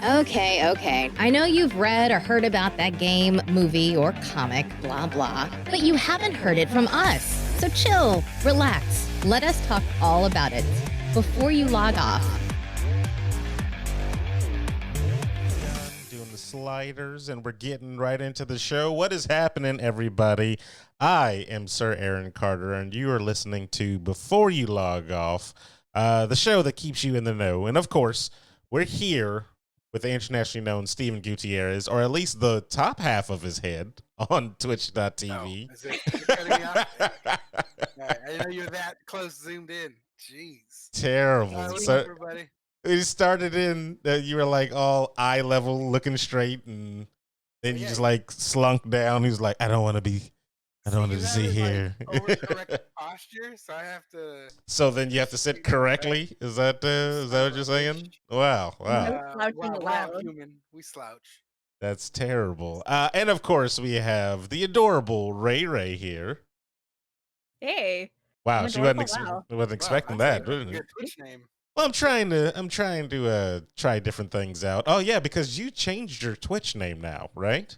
Okay. I know you've read or heard about that game, movie, or comic, blah, blah, but you haven't heard it from us. So chill, relax, let us talk all about it before you log off. Doing the sliders, and we're getting right into the show. What is happening, everybody? I am Sir Aaron Carter, and you are listening to Before You Log Off, the show that keeps you in the know. And of course, we're here with the internationally known Steven Gutierrez, or at least the top half of his head on Twitch.tv. Oh, is it? You're cutting me off? All right, I didn't know you were that close zoomed in. Jeez. Terrible. What's So up, everybody? it started in you were like all eye level, looking straight, and then you just like slunk down. He was like, I don't want to see here. Like overcorrect posture, so I have to. So then you have to sit correctly. Is that what you're saying? Wow. We're human. We slouch. That's terrible. And of course we have the adorable Ray here. Hey. Wow, she wasn't expecting that. That's a good Twitch name. Well, I'm trying to try different things out. Oh yeah, because you changed your Twitch name now, right?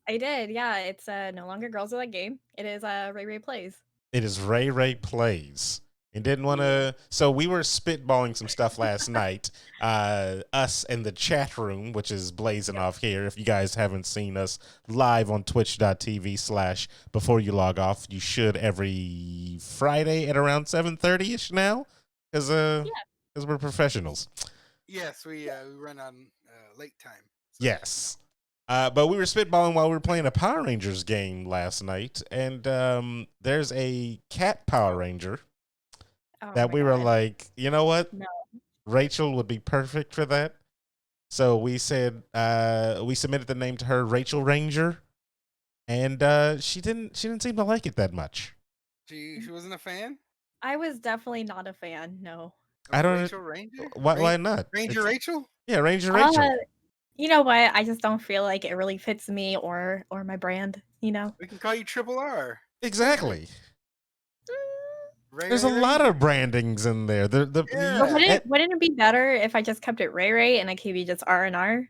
I did, yeah. It's no longer Girls of That Game. It is Ray Plays. It is Ray Plays. And didn't want to. So we were spitballing some stuff last night. Us in the chat room, which is blazing off here. If you guys haven't seen us live on twitch.tv/before you log off, you should every Friday at around 7:30ish now. Because we're professionals. Yes, we run on late time. So. Yes. But we were spitballing while we were playing a Power Rangers game last night, and there's a cat Power Ranger that we were like, you know what? No. Rachel would be perfect for that. So we said we submitted the name to her, Rachel Ranger, and she didn't seem to like it that much. She wasn't a fan? I was definitely not a fan, no. I don't Rachel Ranger? Why not? Ranger Rachel? Yeah, Ranger Rachel. You know what? I just don't feel like it really fits me or my brand, you know? We can call you Triple R. Exactly. There's a lot of brandings in there. Wouldn't it be better if I just kept it Ray and I gave you just R&R?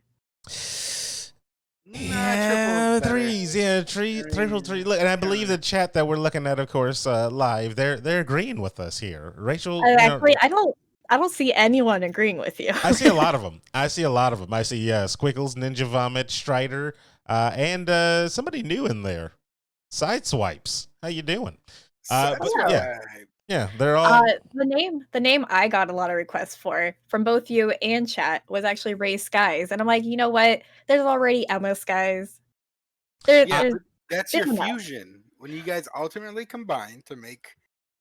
Yeah, threes. Yeah, three. Look, and I believe the chat that we're looking at, of course, live. They're agreeing with us here. Rachel. Actually, I don't see anyone agreeing with you. I see a lot of them. I see Squiggles, Ninja Vomit, Strider, and somebody new in there. Sideswipes. How you doing? Yeah, they're all. The name I got a lot of requests for from both you and chat was actually Ray Skies, and I'm like, you know what? There's already Emma Skies. That's your fusion when you guys ultimately combine to make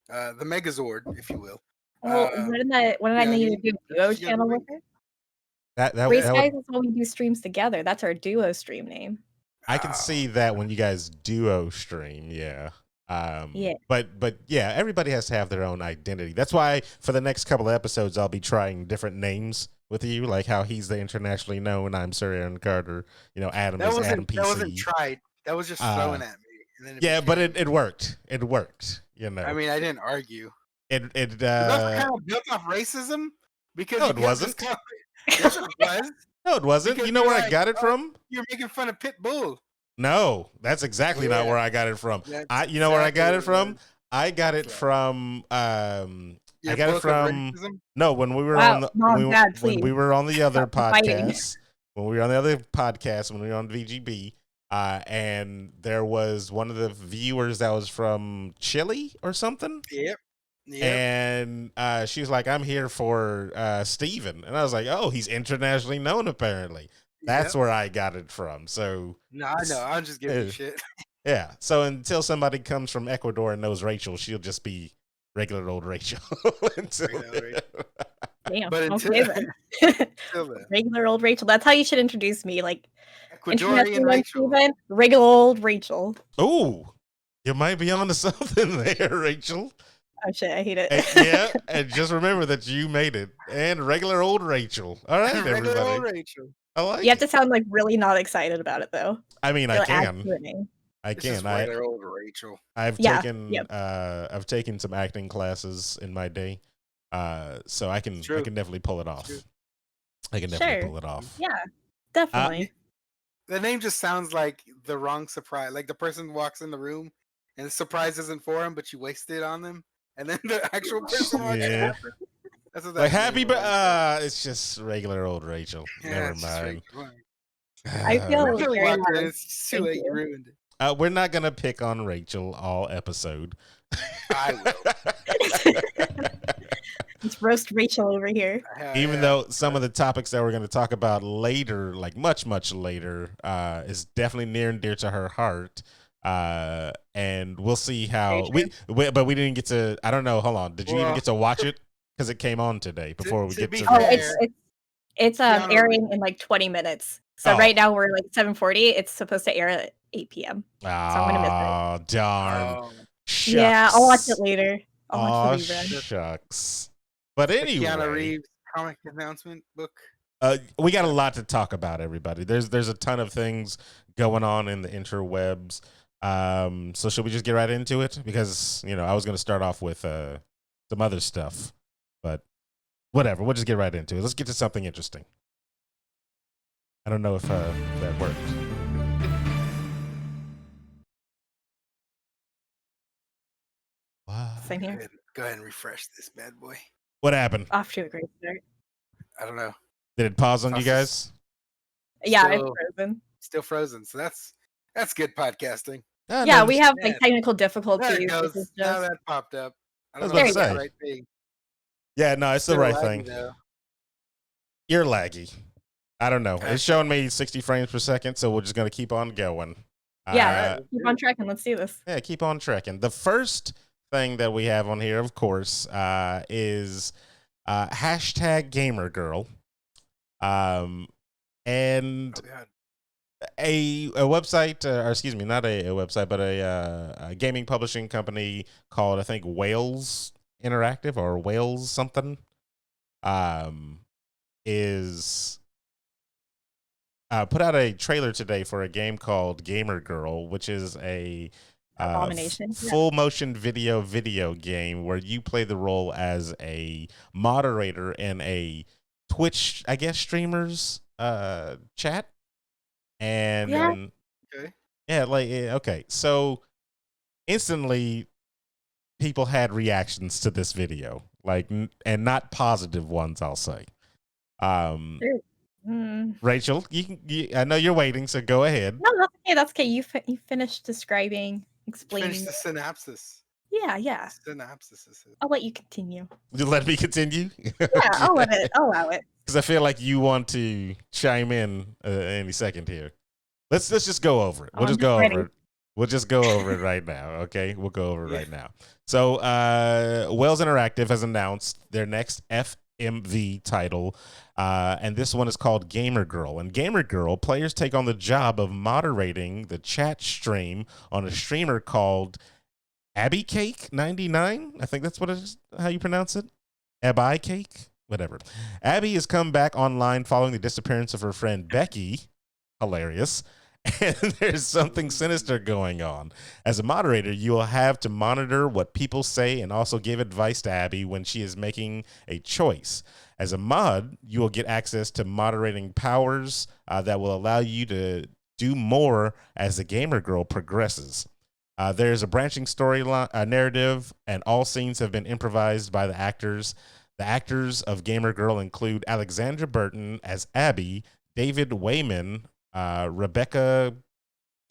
the Megazord, if you will. Well, wouldn't I need to do a duo channel with it? Ray Skies is when we do streams together. That's our duo stream name. I can see that when you guys duo stream, yeah. But yeah, everybody has to have their own identity. That's why for the next couple of episodes, I'll be trying different names with you, like how he's the internationally known. I'm Sir Aaron Carter. You know, Adam is Adam PC. That wasn't tried. That was just thrown at me. And then but it worked. It worked. You know. I mean, I didn't argue. It that's kind of built off racism because no, it wasn't. Yes, it was. No, it wasn't. Because you know where I got it from? You're making fun of Pitbull. No, that's exactly not where I got it from. You know where I got it from? I got it from when we were on the when we were on the other podcast. When we were on the other podcast, when we were on VGB, and there was one of the viewers that was from Chile or something. Yep. And she was like, I'm here for Steven. And I was like, oh, he's internationally known apparently. That's where I got it from. So no, I know. I'm just giving you shit. Yeah. So until somebody comes from Ecuador and knows Rachel, she'll just be regular old Rachel. Damn. But okay then. Regular old Rachel. That's how you should introduce me. Like Ecuadorian Rachel. Regular old Rachel. Oh, you might be onto something there, Rachel. Oh shit, I hate it. And just remember that you made it. And regular old Rachel. All right, regular everybody. Old Rachel. I like you have to sound like really not excited about it though. I mean, I can. Regular old Rachel. I've taken some acting classes in my day. So I can definitely pull it off. I can definitely Sure. pull it off. Yeah, definitely. The name just sounds like the wrong surprise. Like the person walks in the room and the surprise isn't for him, but you wasted on them, and then the actual person walks in Yeah. after. That's what that Like name happy, reminds me of. it's just regular old Rachel. Yeah, Never it's just mind. regular. I feel Really very watch it. loved. It's too Thank late. You you. ruined it. We're not gonna pick on Rachel all episode. I will. It's roast Rachel over here. Even though some of the topics that we're going to talk about later, like much, much later, is definitely near and dear to her heart. And we'll see how but we didn't get to, I don't know. Hold on. Did you even get to watch it? Because it came on today before we get to It's airing in like 20 minutes. So right now we're like 7:40. It's supposed to air at 8 p.m. So I'm gonna miss it. Oh darn! Shucks. Yeah, I'll watch it later. I'll watch the rerun. Shucks. But anyway, Keanu Reeves comic announcement book. We got a lot to talk about, everybody. There's a ton of things going on in the interwebs. So should we just get right into it? Because I was going to start off with some other stuff, but whatever. We'll just get right into it. Let's get to something interesting. I don't know if that worked. Wow. Same here. Go ahead and refresh this bad boy. What happened? Off to a great start. I don't know. Did it pause on you guys? Yeah, it's frozen. Still frozen. So that's good podcasting. Yeah, we have like technical difficulties. There it goes. Now that popped up. I was about to say. Right thing. Yeah, no, it's the right thing. Though. You're laggy. I don't know. It's showing me 60 frames per second, so we're just going to keep on going. Yeah, keep on tracking. Let's do this. Yeah, keep on tracking. The first thing that we have on here, of course, is hashtag gamer girl. And a website, or excuse me, not a website, but a gaming publishing company called, I think, Wales Interactive or Wales something, is put out a trailer today for a game called Gamer Girl, which is a full motion video game where you play the role as a moderator in a Twitch, I guess, streamers chat. And okay. So instantly people had reactions to this video, and not positive ones, I'll say. Rachel, I know you're waiting, so go ahead. No, that's okay. That's okay. You finished explaining. Finish the synopsis. Yeah. Synopsis. I'll let you continue. You let me continue? Yeah, I'll allow it. Because I feel like you want to chime in any second here. Let's just go over it. We'll just go over it. We'll just go over it right now, okay? We'll go over it right now. So, Wales Interactive has announced their next FMV title, and this one is called Gamer Girl. And Gamer Girl, players take on the job of moderating the chat stream on a streamer called Abby Cake 99. I think that's what it is, how you pronounce it. Abby Cake, whatever. Abby has come back online following the disappearance of her friend Becky. Hilarious. And there's something sinister going on. As a moderator, you will have to monitor what people say and also give advice to Abby when she is making a choice. As a mod, you will get access to moderating powers that will allow you to do more as the Gamer Girl progresses. There's a branching storyline narrative, and all scenes have been improvised by the actors. The actors of Gamer Girl include Alexandra Burton as Abby, David Wayman, Rebecca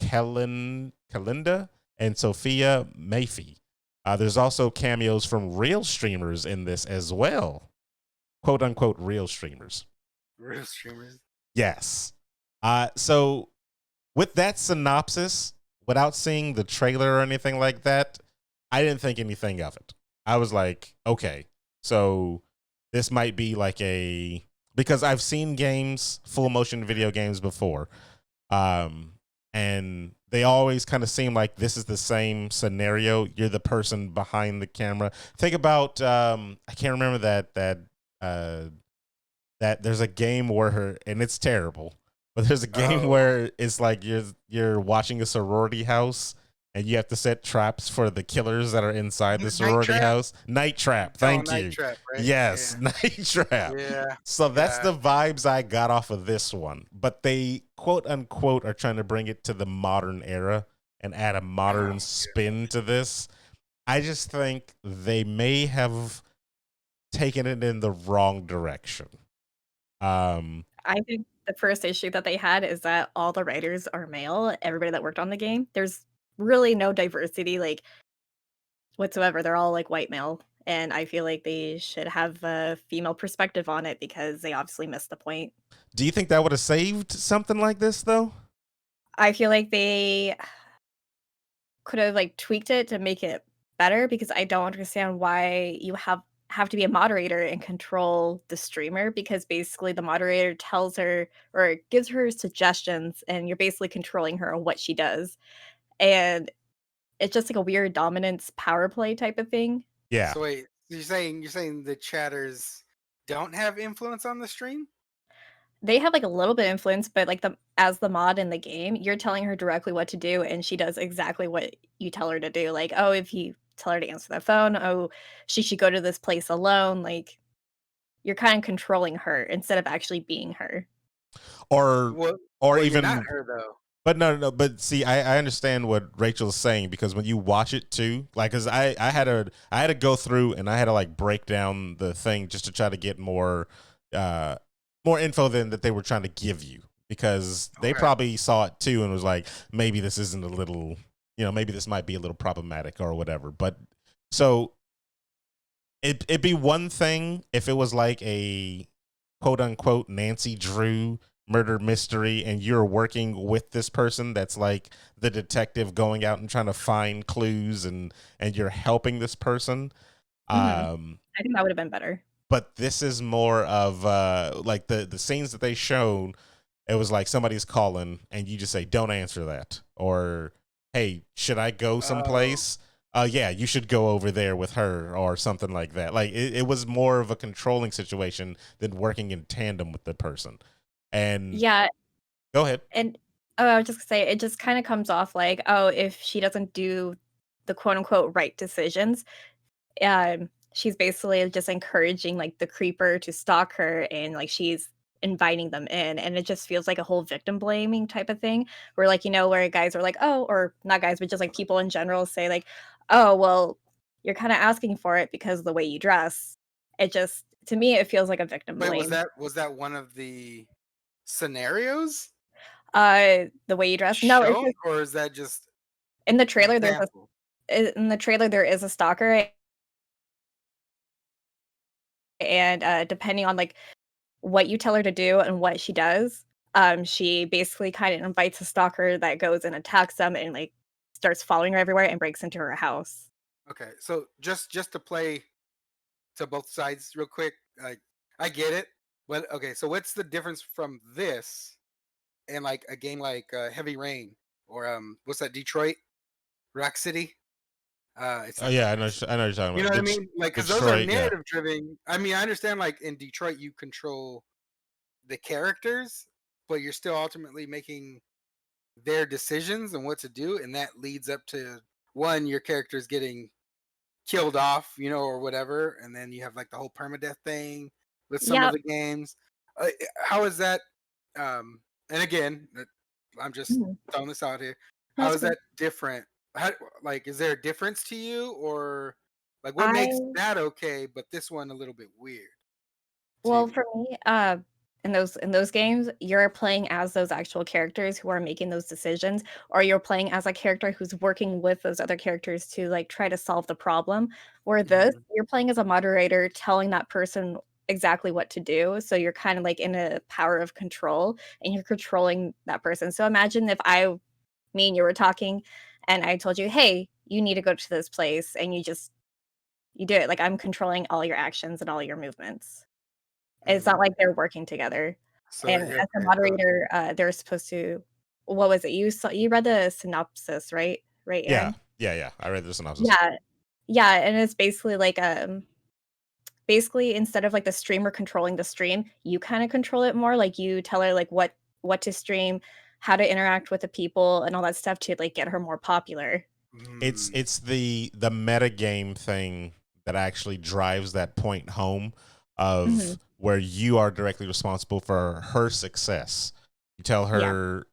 Kalinda, and Sophia Maffey. There's also cameos from real streamers in this as well. Quote unquote real streamers. Real streamers? Yes. So with that synopsis, without seeing the trailer or anything like that, I didn't think anything of it. I was like, okay, so this might be like because I've seen games, full motion video games before, and they always kind of seem like this is the same scenario. You're the person behind the camera. Think about I can't remember that there's a game where and it's terrible, but there's a game where it's like you're watching a sorority house and you have to set traps for the killers that are inside the Night sorority Trap. house. Night Trap, Oh, thank Night you. Trap, right? Yes, Night Trap. Yeah. So that's the God. vibes I got off of this one. But they quote unquote are trying to bring it to the modern era and add a modern Oh, spin to this. I just think they may have taken it in the wrong direction. I think the first issue that they had is that all the writers are male, everybody that worked on the game. There's really no diversity, like, whatsoever. They're all, like, white male, and I feel like they should have a female perspective on it because they obviously missed the point. Do you think that would have saved something like this, though? I feel like they could have, like, tweaked it to make it better because I don't understand why you have to be a moderator and control the streamer because basically the moderator tells her or gives her suggestions and you're basically controlling her on what she does. And it's just like a weird dominance power play type of thing. Yeah. So wait, you're saying the chatters don't have influence on the stream? They have like a little bit of influence, but like the as the mod in the game, you're telling her directly what to do and she does exactly what you tell her to do. Like, oh, if you tell her to answer the phone, oh, she should go to this place alone. Like you're kind of controlling her instead of actually being her. Or Well, or you're not even her though. but no. But see, I understand what Rachel's saying because when you watch it too, like, cause I had to go through and I had to like break down the thing just to try to get uh more info than that they were trying to give you because they Okay. probably saw it too and was like, maybe this isn't a little, maybe this might be a little problematic or whatever. But so it'd be one thing if it was like a quote unquote Nancy Drew murder mystery and you're working with this person that's like the detective going out and trying to find clues and you're helping this person. Mhm. Um I think that would have been better. but this is more of like the scenes that they showed, it was like somebody's calling and you just say don't answer that, or hey, should I go Oh, someplace? Yeah, you should go over there with her or something like that. Like it was more of a controlling situation than working in tandem with the person. And Yeah, go ahead. and oh, I was just gonna say it just kind of comes off like, oh, if she doesn't do the quote unquote right decisions, she's basically just encouraging like the creeper to stalk her and like she's inviting them in and it just feels like a whole victim blaming type of thing where like where guys are like oh or not guys but just like people in general say like oh well you're kind of asking for it because of the way you dress. It just to me it feels like a victim wait, was blame. that one of the scenarios The way you dress, no, it's shown, just or is that just in the an trailer example? in the trailer there is a stalker and depending on like what you tell her to do and what she does, she basically kind of invites a stalker that goes and attacks them and like starts following her everywhere and breaks into her house. Okay, so just to play to both sides real quick, like I get it, but okay, so what's the difference from this and like a game like Heavy Rain or what's that, Detroit Rock City? It's Oh not yeah, Rock I know. City. I know what you're talking You know about. what I mean? Like, because those are Detroit. Yeah. narrative driven. I mean, I understand. Like in Detroit, you control the characters, but you're still ultimately making their decisions and what to do, and that leads up to one your characters getting killed off, or whatever, and then you have like the whole permadeath thing with some of Yep. the games. How is that? And again, I'm just Mhm. throwing this out here. How That's is okay. that different? How, like, is there a difference to you, or like what makes I that okay, but this one a little bit weird to Well, you? for me, in those games, you're playing as those actual characters who are making those decisions, or you're playing as a character who's working with those other characters to like try to solve the problem. Where this, Hmm. you're playing as a moderator, telling that person exactly what to do. So you're kind of like in a power of control, and you're controlling that person. So imagine if me and you were talking, and I told you, "Hey, you need to go to this place," and you do it. Like I'm controlling all your actions and all your movements. It's not Hmm. like they're working together, So and yeah, as a okay, so moderator, they're supposed to what was it? You read the synopsis, right? Right, Yeah. Aaron? Yeah. I read the synopsis. Yeah. Yeah, and it's basically like, basically, instead of, like, the streamer controlling the stream, you kinda control it more, like, you tell her, like, what to stream, how to interact with the people, and all that stuff to, like, get her more popular. It's Mm, the meta game thing that actually drives that point home of where you are directly responsible for her success. You tell Yeah. her,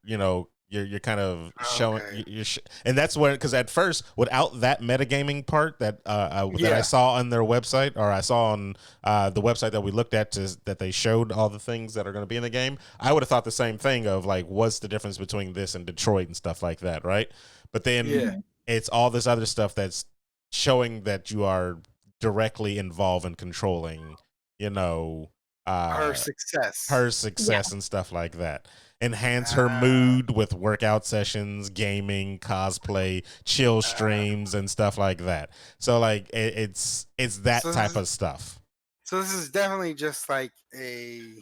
you're kind of showing, okay. and that's where, because at first, without that metagaming part that I Yeah. saw on their website, or I saw on the website that we looked at, that they showed all the things that are going to be in the game, I would have thought the same thing of like, what's the difference between this and Detroit and stuff like that, right? But then Yeah. Mhm. it's all this other stuff that's showing that you are directly involved in controlling, you know, Her uh, success. her Yeah. success and stuff like that. Enhance her Uh, mood with workout sessions, gaming, cosplay, chill uh, streams, and stuff like that. So like it's that so this type is of stuff. so this is definitely just like I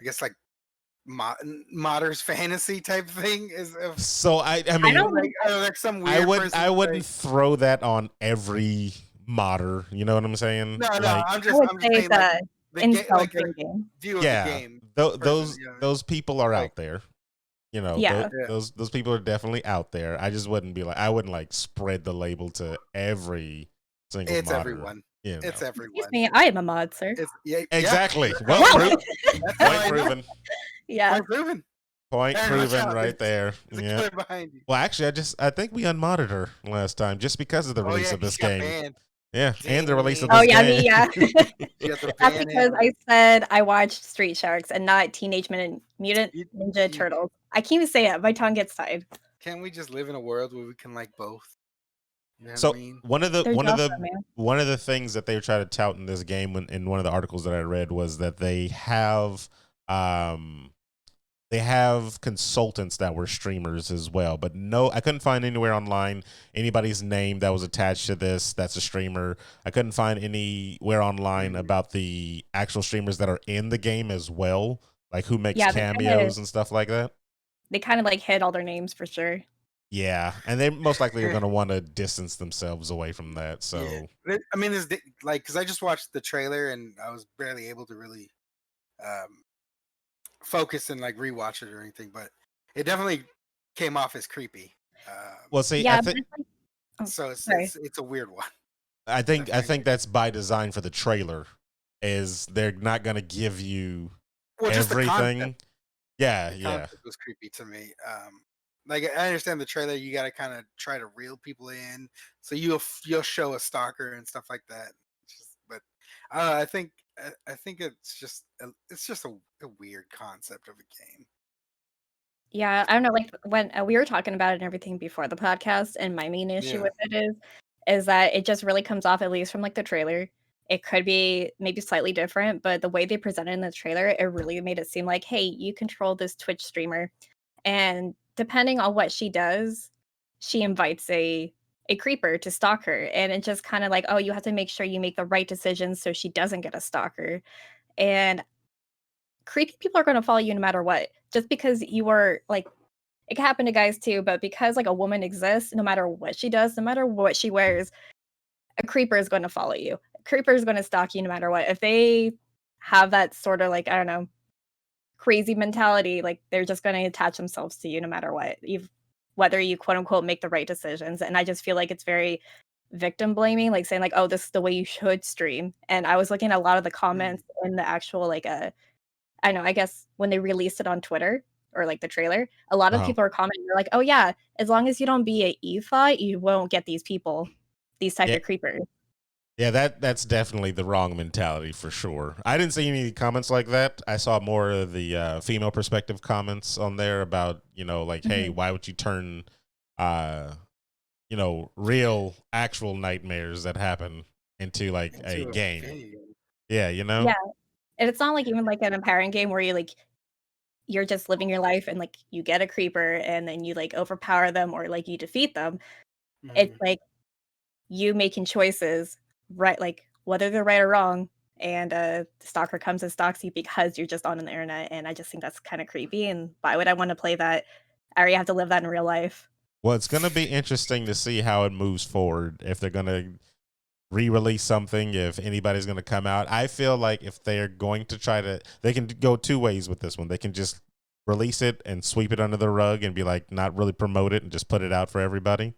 guess like modern fantasy type thing is of So I I mean don't think like some weird person I say wouldn't throw that on every modder. You know what I'm saying? no, no. Like I would I'm just say saying like the the game, incel like the brain game. view of the yeah, game person. those You know, those people are like out there. You know, Yeah. yeah, those people are definitely out there. I just wouldn't be like, I wouldn't like spread the label to every single it's modder. everyone. You It's know, Excuse everyone. me, I am a mod, sir. It's yeah, yeah. exactly. Well, That's Wow. how that's how point I know. proven. Yeah. Point proven. Point Aaron, watch proven out. right there. There's a Yeah. killer behind you. Well, actually, I think we unmodded her last time just because of the Oh release yeah, of 'cause this she got game. banned. Yeah, and the release of Oh this Dang. yeah, game. me, yeah. She got the That's ban because hammer. I said I watched Street Sharks and not Teenage Mutant You, Ninja you, Turtles. I can't even say it. My tongue gets tied. can't we just live in a world where we can like both? You know what I So mean? There's also, man. one of the things that they were trying to tout in this game, in one of the articles that I read, was that um they have consultants that were streamers as well. But no, I couldn't find anywhere online anybody's name that was attached to this that's a streamer. I couldn't find anywhere online Mm. about the actual streamers that are in the game as well, like who makes Yeah, cameos and stuff like that. they kind of like hid all their names for sure. Yeah, and they most likely are going to want to distance themselves away from that. Yeah, So I mean, is like because I just watched the trailer and I was barely able to really um, focus and like rewatch it or anything, but it definitely came off as creepy. well, see, Yeah, but it's like, oh, So sorry. it's a weird one. I Definitely think weird. that's by design for the trailer, is they're not going to give you Well, just the concept. everything. Yeah, The yeah. concept was creepy to me. Like I understand the trailer, you got to kind of try to reel people in, so you'll show a stalker and stuff like that. But I don't know. I think it's just a weird concept of a game. Yeah, I don't know, like, when, we were talking about it and everything before the podcast, and my main issue Yeah. with it is that it just really comes off, at least from, like, the trailer. It could be maybe slightly different, but the way they presented in the trailer, it really made it seem like, "Hey, you control this Twitch streamer, and depending on what she does, she invites a creeper to stalk her," and it just kinda like, "Oh, you have to make sure you make the right decisions so she doesn't get a stalker," and creepy people are gonna follow you no matter what. Just because you are, like, it can happen to guys too, but because, like, a woman exists, no matter what she does, no matter what she wears, a creeper is gonna follow you. A creeper is gonna stalk you no matter what. If they have that sorta, like, I don't know, crazy mentality, like, they're just gonna attach themselves to you no matter what. Whether you, quote, unquote, "make the right decisions," and I just feel like it's very victim blaming, like, saying, like, "Oh, this is the way you should stream," and I was looking at a lot of the Mm. comments in the actual, like, I know, I guess when they released it on Twitter or, like, the trailer, a lot of Uh-huh. people are commenting, they're like, "Oh, yeah, as long as you don't be a EFOT, you won't get these people, these type Yeah, of creepers." yeah. That's definitely the wrong mentality for sure. I didn't see any comments like that. I saw more of the female perspective comments on there about, like, hey, Mhm. why would you turn, uh, real actual nightmares that happen into like a Into a game? video. Yeah, Yeah, and it's not like even like an empowering game where you're just living your life and, like, you get a creeper and then you, like, overpower them or, like, you defeat them. It's Mhm. like you making choices, right, like, whether they're right or wrong, and, the stalker comes and stalks you because you're just on the internet, and I just think that's kinda creepy, and why would I wanna play that? I already have to live that in real life. well, it's gonna be interesting to see how it moves forward. If they're gonna re-release something, if anybody's gonna come out. I feel like if they're going to try to, they can go two ways with this one. They can just release it and sweep it under the rug and be like, not really promote it and just put it out for everybody.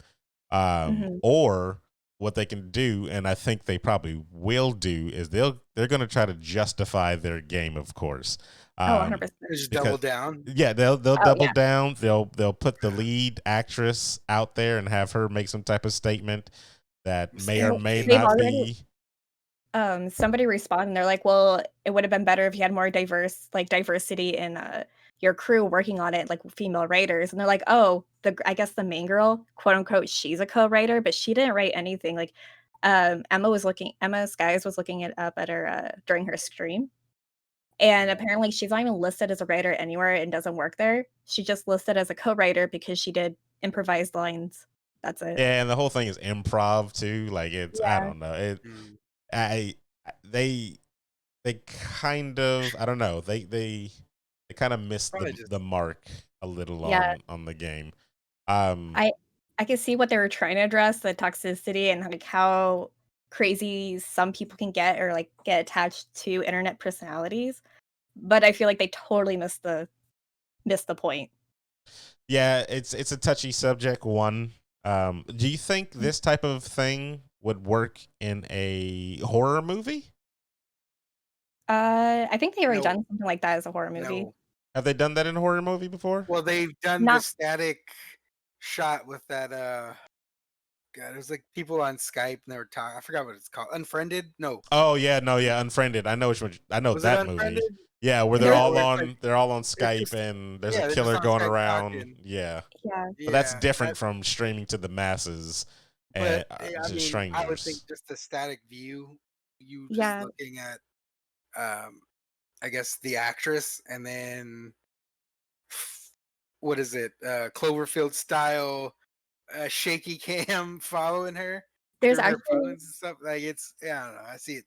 Mhm. Or what they can do, and I think they probably will do, is they're going to try to justify their game, of course. Oh, Um, 100%. Just because double down. yeah, they'll Oh, double yeah. down. They'll put the lead actress out there and have her make some type of statement that may or Mistake may made. They've not already be. somebody responded, and they're like, "Well, it would have been better if you had more diversity in, your crew working on it, like female writers." And they're like, "Oh, I guess the main girl, quote unquote, she's a co-writer, but she didn't write anything." Like, Emma Skies was looking it up at her, during her stream, and apparently she's not even listed as a writer anywhere and doesn't work there. She's just listed as a co-writer because she did improvised lines. That's it. Yeah, and the whole thing is improv too. Like it's I Yeah. don't know. It Mm. I they kind of I don't know. They kind of missed Probably just the mark a little Yeah. on the game. Um I I can see what they were trying to address, the toxicity and, like, how crazy some people can get or, like, get attached to internet personalities, but I feel like they totally missed the point. yeah, it's a touchy subject one. Do you think this type of thing would work in a horror movie? I think they already no, done something like that as a horror movie. no. Have they done that in a horror movie before? Well, they've done the Not static shot with that. God, it was like people on Skype and they were talking. I forgot what it's called. Unfriended? No, Oh yeah, no, yeah, Unfriended. I know which one. I know was it that movie. Unfriended? Yeah, where there Yeah, where it's like they're all on it's Skype just and there's a yeah, they're just killer on going Skype around. talking. Yeah, yeah. but that's Yeah, different that. from streaming to the masses and But I to mean, I would think strangers. just the static view, you just Yeah. looking at, I guess the actress, and then what is it? Cloverfield style, shaky cam following her There's through her actually phones and stuff. Like it's, yeah, I don't know. I see it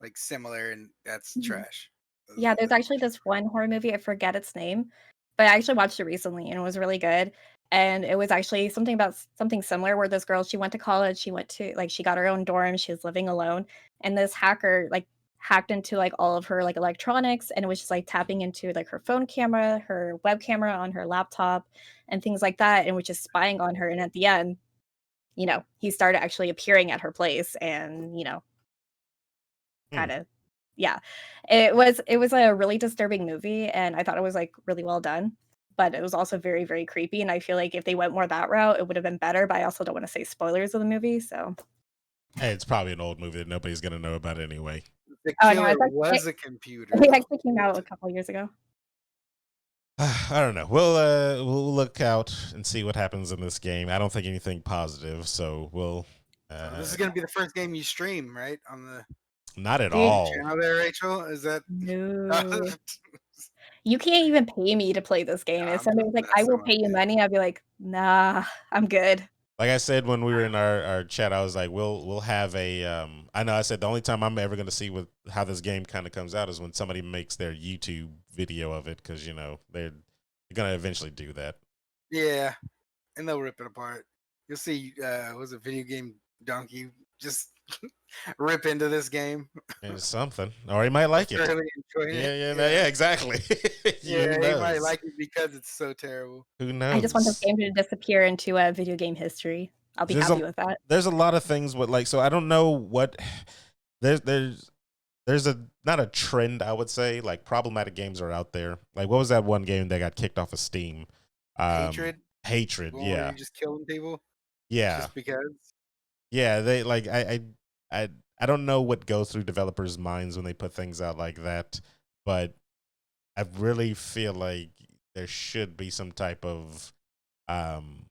like similar, and that's Mhm. trash. Yeah, there's actually this one horror movie, I forget its name, but I actually watched it recently and it was really good. And it was actually something about something similar where this girl, she went to college, she went to like she got her own dorm, she was living alone, and this hacker like hacked into like all of her like electronics and it was just like tapping into like her phone camera, her web camera on her laptop and things like that and was just spying on her and at the end, he started actually appearing at her place and, Hmm. kind of yeah. It was a really disturbing movie, and I thought it was, like, really well done, but it was also very, very creepy, and I feel like if they went more that route, it would have been better, but I also don't wanna say spoilers of the movie, so Hey, it's probably an old movie that nobody's gonna know about anyway. The Oh, no, killer it's actually was it a computer, it though. actually came out a couple years ago. I don't know. We'll look out and see what happens in this game. I don't think anything positive, so we'll So this uh is gonna be the first game you stream, right? On the not at Dude, all. channel there, Rachel? Is that no. You can't even pay me to play this game. If I'm somebody just was like, "I messing will with pay you you. money," I'd be like, "Nah, I'm good." Like I said when we were in our chat, I was like, we'll have a I know I said the only time I'm ever gonna see with how this game kind of comes out is when somebody makes their YouTube video of it, because they're gonna eventually do that. Yeah, and they'll rip it apart. You'll see. Was a video game donkey just rip into this game? And it's something, or he might Or like it. thoroughly enjoying it. Yeah, Yeah, yeah, exactly. Who yeah, he might knows? like it because it's so terrible. Who I just want this knows? game to disappear into, video game history. I'll be There's happy a with that. there's a lot of things with like, so I don't know what there's a not a trend, I would say. Like problematic games are out there. Like what was that one game that got kicked off of Steam? Hatred, Hatred, the one where yeah. you're just killing people Yeah. just because. Yeah, they like I I don't know what goes through developers' minds when they put things out like that, but I really feel like there should be some type of um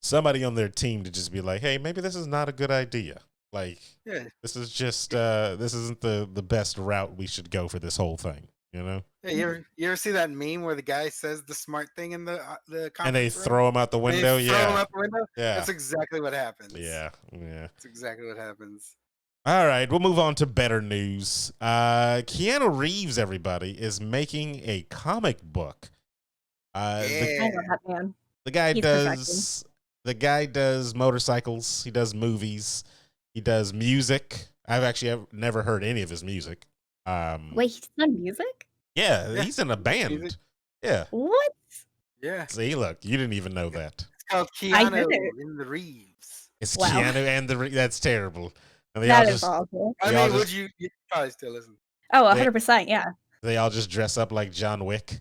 somebody on their team to just be like, "Hey, maybe this is not a good idea. Like Yeah, this isn't the best route we should go for this whole thing, you know?" yeah. You ever see that meme where the guy says the smart thing in the And they conference room? throw him out the They window. throw him Yeah. out the window. Yeah. That's exactly what happens. Yeah. Yeah. That's exactly what happens. All right, we'll move on to better news. Keanu Reeves, everybody, is making a comic book. The I Yeah. love that man. the guy He's perfecting. does motorcycles. He does movies. He does music. I've actually never heard any of his music. Wait, he's done music? Yeah, Yeah, he's in a he makes music. band. Yeah. What? Yeah. See, look, you didn't even know that. It's called I get Keanu it. in the Reeves. It's Wow. Keanu and that's terrible. And That is awful. I they all mean, would just you probably still listen? Oh, they 100%, yeah. they all just dress up like John Wick.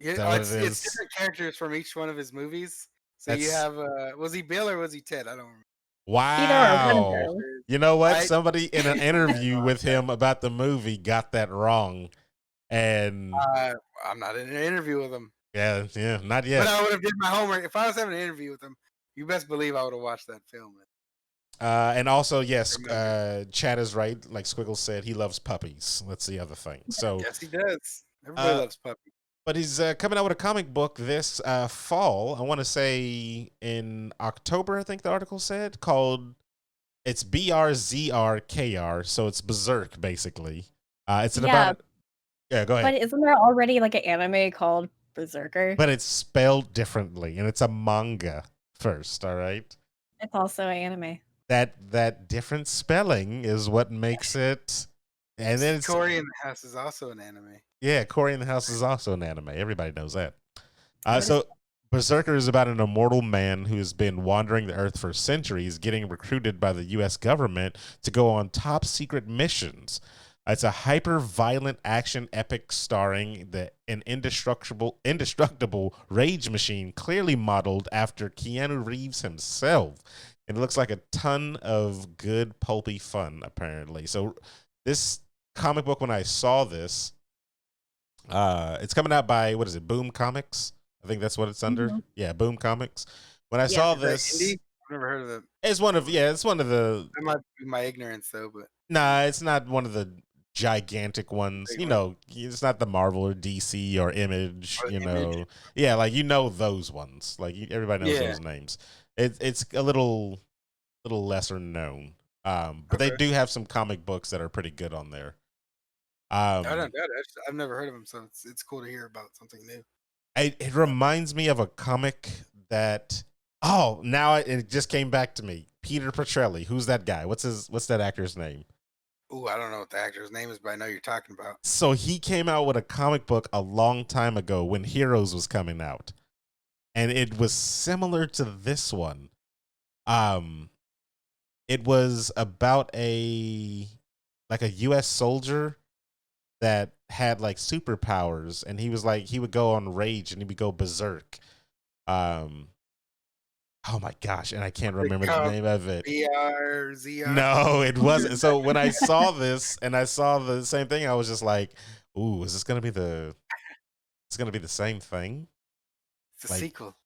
Yeah, Is that what it it's is? different characters from each one of his movies. So you That's have was he Bill or was he Ted? I don't remember. Either or, one of wow. those. You know what? I Somebody in an interview watch with him about the movie got that wrong. And I'm not in an interview with him, yeah, not but yet. I would have did my homework if I was having an interview with him. You best believe I would have watched that film. And also, yes, Remember. Chad is right. Like Squiggles said, he loves puppies. That's the other thing. So, Yes, he does. Everybody loves puppy. but he's coming out with a comic book this fall. I want to say in October, I think the article said, called it's BRZRKR. So it's Berserk, basically. It's an Yeah, about. Yeah, go ahead. but isn't there already like an anime called Berserker? But it's spelled differently, and it's a manga first. All right. It's also an anime. That different spelling is what makes it. And then it's Cory in the House is also an anime. yeah, Cory in the House is also an anime. Everybody knows that. What is So Berserker is about an immortal man who has been wandering the earth for centuries, getting recruited by the U.S. government to go on top secret missions. It's a hyper violent action epic starring an indestructible rage machine, clearly modeled after Keanu Reeves himself. It looks like a ton of good pulpy fun, apparently. So this comic book, when I saw this, it's coming out by what is it, Boom Comics? I think that's what it's under. Mhm. Yeah, Boom Comics. When I Yeah. saw Is that this, indie? I've never heard of it. it's one of the. That might be my ignorance though, but Nah, it's not one of the gigantic ones. Big You one. know, it's not the Marvel or DC or Image. Or You Image. know, yeah, like those ones. Like everybody knows Yeah. those names. It's a little lesser known. But they Okay. do have some comic books that are pretty good on there. I don't Um, doubt it. I've never heard of him, so it's cool to hear about something new. it reminds me of a comic that now it just came back to me. Peter Petrelli. Who's that guy? What's that actor's name? Ooh, I don't know what the actor's name is, but I know you're talking about. So he came out with a comic book a long time ago when Heroes was coming out. And it was similar to this one. It was about a US soldier that had like superpowers, and he was like he would go on rage and he would go berserk. Oh my gosh, and I can't remember the name of it. BRZR. No, it wasn't. So when I saw this and I saw the same thing, I was just like, "Ooh, is this gonna be it's gonna be the same thing?" It's a Like, sequel.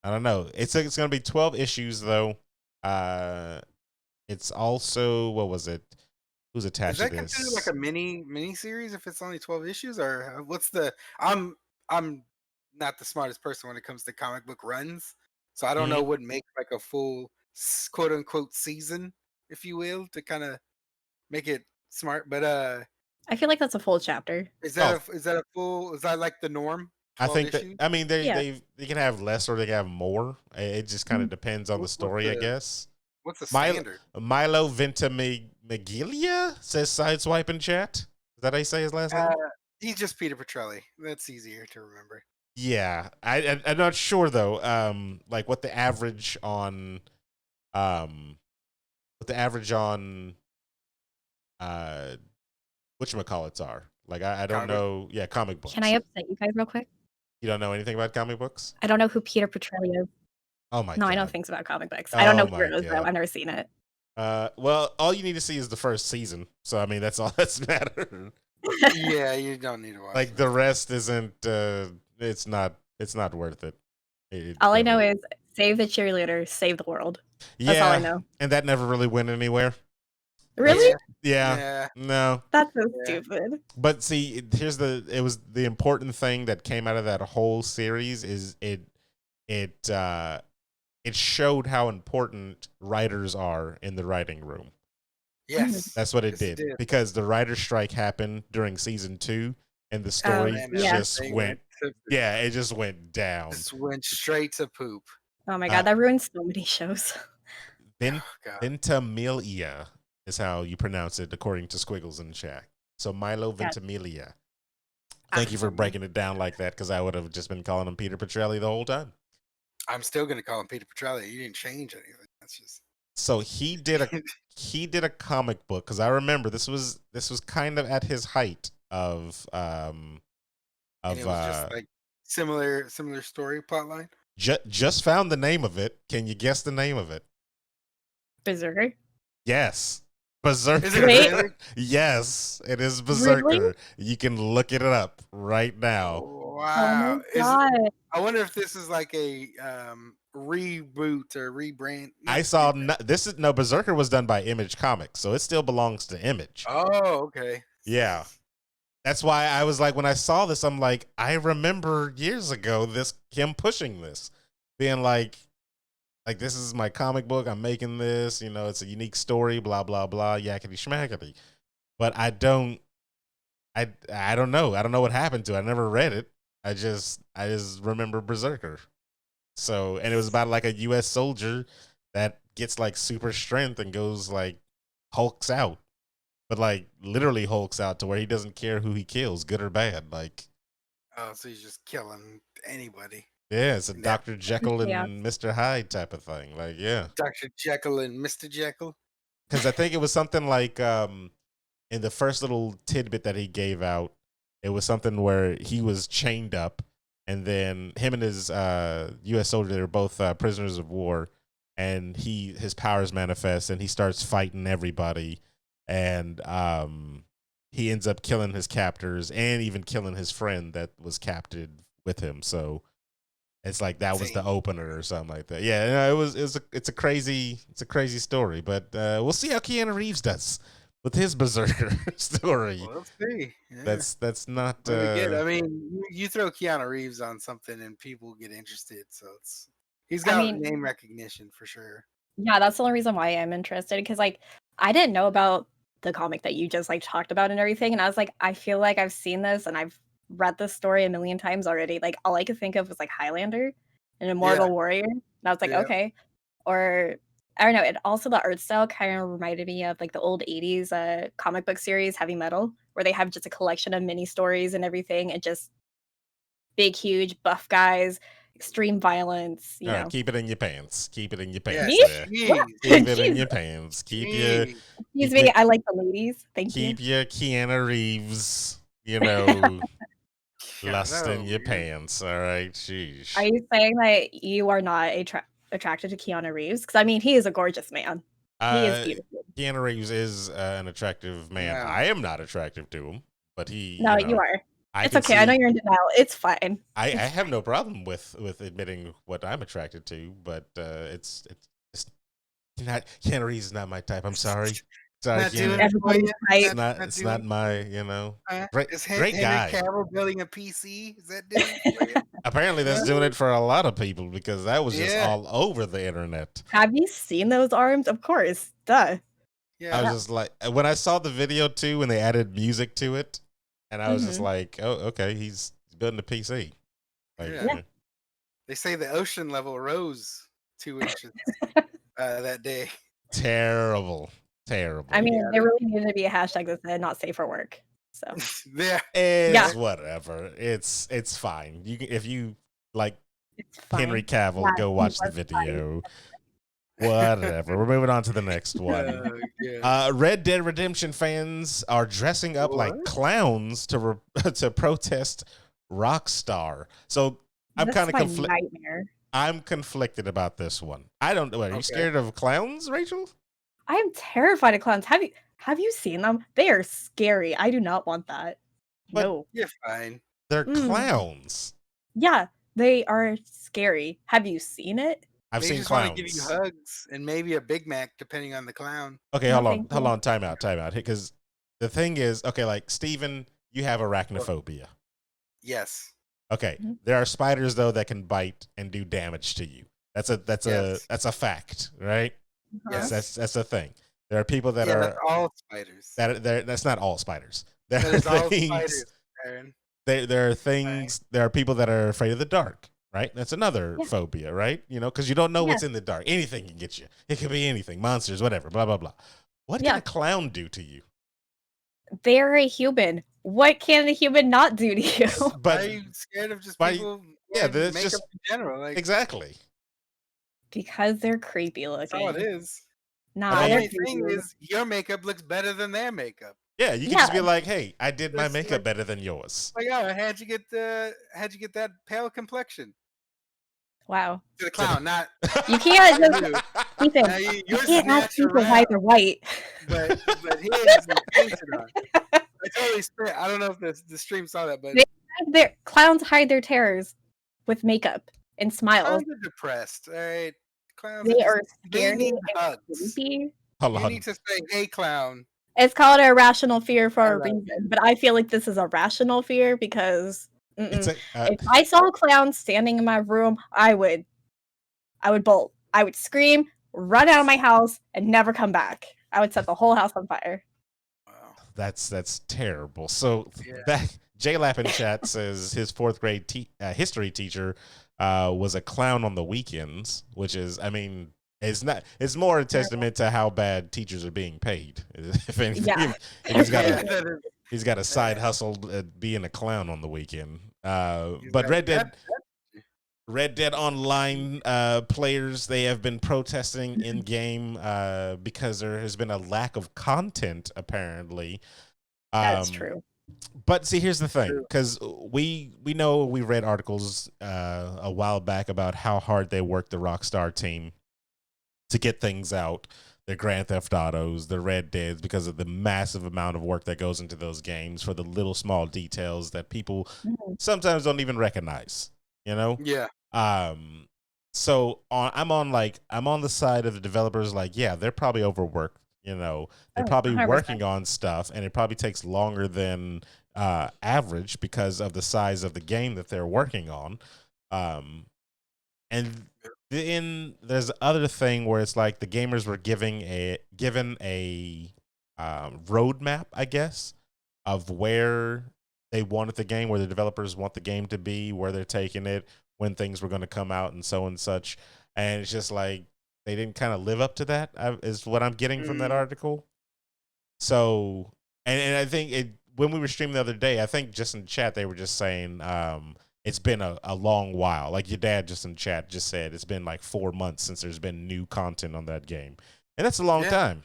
I don't know. It's gonna be 12 issues though. It's also what was it? Who's Is attached that to considered this? like a mini series if it's only 12 issues, or what's the? I'm not the smartest person when it comes to comic book runs, so I don't know Mhm. what makes like a full quote unquote season, if you will, to kind of make it smart. But I feel like that's a full chapter. is Oh, that a full? Is that like the norm? I 12 think that issues. I mean Yeah. they can have less or they can have more. It just kind of Mhm. depends on the What's story, I the guess. what's the Milo standard? Milo Ventimiglia says sideswipe in chat. Is that how you say his last Uh, name? he's just Peter Petrelli. That's easier to remember. Yeah, I'm not sure though. Like um, what the average on whatchamacallits are. Like I don't Comic book. know. Yeah, comic Can I books. upset you guys real quick? You don't know anything about comic books? I don't know who Peter Petrelli is. Oh my No, I know god. things about comic books. I don't Oh know my heroes though. god. I've never seen it. Well, all you need to see is the first season. So I mean, that's all that's matter. Yeah, you don't need to watch. Like that. the rest isn't. It's not worth it. All I know is save the cheerleader, save the world. That's all I know. And that never really went anywhere. Really? Yeah. Yeah. No. That's so Yeah. stupid. But see, it was the important thing that came out of that whole series is it showed how important writers are in the writing room. Yes. That's what it Yes, it did. did. Because the writer's strike happened during season 2 and the story Man, yeah. just they went to- it just went down. just went straight to poop. Oh my Uh, god, that ruins so many shows. Ben, Oh, God. Ventimiglia is how you pronounce it according to Squiggles in the chat. So Milo Yeah. Ventimiglia. Thank you for breaking it down like that because I would have just been calling him Peter Petrelli the whole time. I'm still gonna call him Peter Petrelli. You didn't change anything. That's just So he did a comic book because I remember this was kind of at his height of and it was just like similar story plotline. just found the name of it. Can you guess the name of it? Berserker. Yes. Berserker. Is it really? Yes, it is Berserker. Really? You can look it up right now. Wow. Oh my god. I wonder if this is like a reboot or rebrand. I saw Berserker was done by Image Comics, so it still belongs to Image. Oh, okay. Yeah. That's why I was like, when I saw this, I'm like, I remember years ago him pushing this, being like this is my comic book. I'm making this. It's a unique story. Blah blah blah. Yakety schmackety. But I don't know. I don't know what happened to it. I never read it. I just remember Berserker. So, and it was about like a U.S. soldier that gets like super strength and goes like hulks out. But like literally hulks out to where he doesn't care who he kills, good or bad. Like, oh, so he's just killing anybody. Yeah, it's a Dr. Jekyll and Yeah. Mr. Hyde type of thing. Like, yeah. Dr. Jekyll and Mr. Jekyll. Because I think it was something like in the first little tidbit that he gave out, it was something where he was chained up, and then him and his U.S. soldier, they were both prisoners of war, and his powers manifest, and he starts fighting everybody, and he ends up killing his captors and even killing his friend that was captured with him. So it's like that was the opener or something like that. Yeah, it's a crazy story, but we'll see how Keanu Reeves does with his Berserker story. Well, let's see. Yeah. That's not really good. I mean, you throw Keanu Reeves on something and people get interested, so he's got name recognition for sure. Yeah, that's the only reason why I'm interested, because like I didn't know about the comic that you just like talked about and everything, and I was like, I feel like I've seen this and I've read this story a million times already. Like all I could think of was like Highlander, an Immortal Warrior, and I was like, okay, or I don't know. It also, the art style kind of reminded me of like the old 80s comic book series Heavy Metal, where they have just a collection of mini stories and everything, and just big, huge, buff guys, extreme violence. You know, keep it in your pants. Keep it in your pants. Yeah. Keep it in your pants. Excuse me, I like the ladies. Thank you. Keep your Keanu Reeves, lust in your pants. All right, sheesh. Are you saying that you are not attracted to Keanu Reeves? Because I mean, he is a gorgeous man. He is beautiful. Keanu Reeves is an attractive man. Yeah. I am not attracted to him, but he. No, you are. It's okay. See, I know you're in denial. It's fine. I have no problem with admitting what I'm attracted to, but it's not Keanu Reeves is not my type. I'm sorry. Sorry, it's not my, great guy. Henry Cavill building a PC? Is that doing it for you? Apparently, that's doing it for a lot of people because that was just all over the internet. Have you seen those arms? Of course, duh. Yeah. I was just like, when I saw the video too, when they added music to it, and I was just like, oh, okay, he's building a PC. Like, They say the ocean level rose 2 inches that day. Terrible. I mean, there really needed to be a hashtag that said "not safe for work." So it's whatever. It's fine. You can, if you like Henry Cavill, go watch the video. Whatever. We're moving on to the next one. Red Dead Redemption fans are dressing up like clowns to protest Rockstar. So I'm kind of conflicted. I'm conflicted about this one. I don't know. Are you scared of clowns, Rachel? I am terrified of clowns. Have you seen them? They are scary. I do not want that. But no. You're fine. They're clowns. Yeah, they are scary. Have you seen it? I've seen just clowns. Want to give you hugs and maybe a Big Mac, depending on the clown. Okay, hold on. Time out. Because the thing is, okay, like Steven, you have arachnophobia. Yes. Okay, there are spiders though that can bite and do damage to you. That's a fact, right? Yes, that's a thing. There are people that are that's all spiders. That's not all spiders. There are all things. Spiders, Aaron. There are things. There are people that are afraid of the dark. Right, that's another phobia, right? Because you don't know what's in the dark. Anything can get you. It could be anything, monsters, whatever. Blah blah blah. What can a clown do to you? They're a human. What can a human not do to you? But are you scared of just people? Yeah, that's makeup just in general. Like, exactly. Because they're creepy That's all it looking. is. Nah, I The mean- they're only thing creepy. is your makeup looks better than their makeup. Yeah, you can Yeah. just be like, "Hey, I did my That's makeup like- better than yours." Like, oh, how'd you get that pale complexion? Wow. To the clown, not You can't just you. Ethan, Now, you yours is can't ask people why natural, they're white. but his is painted on. I totally spit. I don't know if the stream saw that, but Clowns hide their terrors with makeup and smiles. clowns are depressed. All right, clowns They are are they scary need and hugs. creepy. Hold You on. need to say, "Hey, clown." It's called a irrational fear for I a love reason, but I feel like this is a rational fear because It's a if I saw a clown standing in my room, I would bolt. I would scream, run out of my house, and never come back. I would set the whole house on fire. Wow. that's terrible. So Yeah. that J-Lap in chat says his fourth grade history teacher was a clown on the weekends, which is, I mean, it's more a testament to how bad teachers are being paid. If anything, Yeah. if he's got Yeah, a that is- he's got a side hustle being a clown on the weekend. he's But got- Red Dead Online players, they have been protesting in game because there has been a lack of content, apparently. That's true. But see, here's the thing, True. because we know, we read articles a while back about how hard they worked the Rockstar team to get things out, their Grand Theft Autos, the Red Deads, because of the massive amount of work that goes into those games for the little small details that people sometimes don't even recognize, you know? Yeah. So I'm on the side of the developers, like, yeah, they're probably overworked, you know, they're Oh, probably 100%. working on stuff, and it probably takes longer than average because of the size of the game that they're working on. And then there's the other thing where it's like the gamers were given a roadmap, I guess, of where they wanted the game, where the developers want the game to be, where they're taking it, when things were going to come out, and so and such. And it's just like they didn't kind of live up to that, is what I'm getting from that article. So, and I think when we were streaming the other day, I think just in chat they were just saying it's been a long while. Like your dad just in chat just said it's been like 4 months since there's been new content on that game, and that's a long time.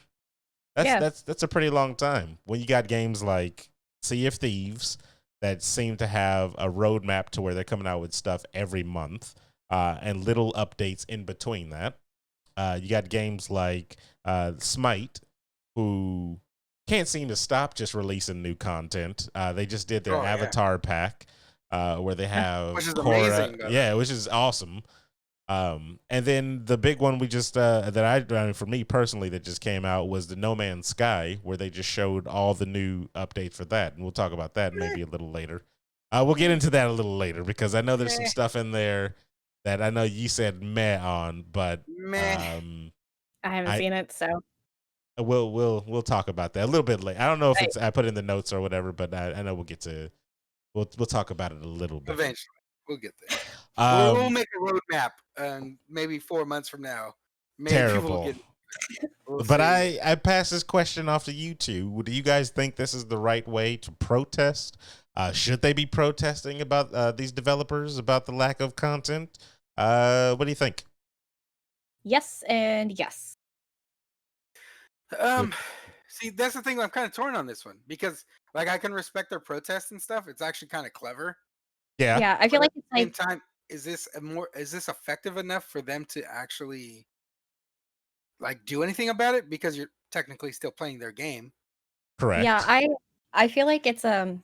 That's a pretty long time when you got games like Sea of Thieves that seem to have a roadmap to where they're coming out with stuff every month and little updates in between that. You got games like Smite, who can't seem to stop just releasing new content. They just did their Avatar pack where they have Which is Korra, amazing, which is awesome. And then the big one we just for me personally that just came out was the No Man's Sky, where they just showed all the new updates for that, and we'll talk about that maybe a little later. We'll get into that a little later because I know there's some stuff in there that I know you said meh on, but Meh. I haven't seen it, so we'll talk about that a little bit later. I don't know if it's I put in the notes or whatever, but I know we'll talk about it a little bit. Eventually, we'll get there. We'll make a roadmap, maybe 4 months from now. Maybe terrible. We'll but see. I pass this question off to you two. Do you guys think this is the right way to protest? Should they be protesting about these developers about the lack of content? What do you think? yes and yes. See, that's the thing. I'm kind of torn on this one because, like, I can respect their protests and stuff. It's actually kind of clever. Yeah. I feel like it's Same like time, is this effective enough for them to actually like do anything about it? Because you're technically still playing their game. Correct. yeah, I feel like it's a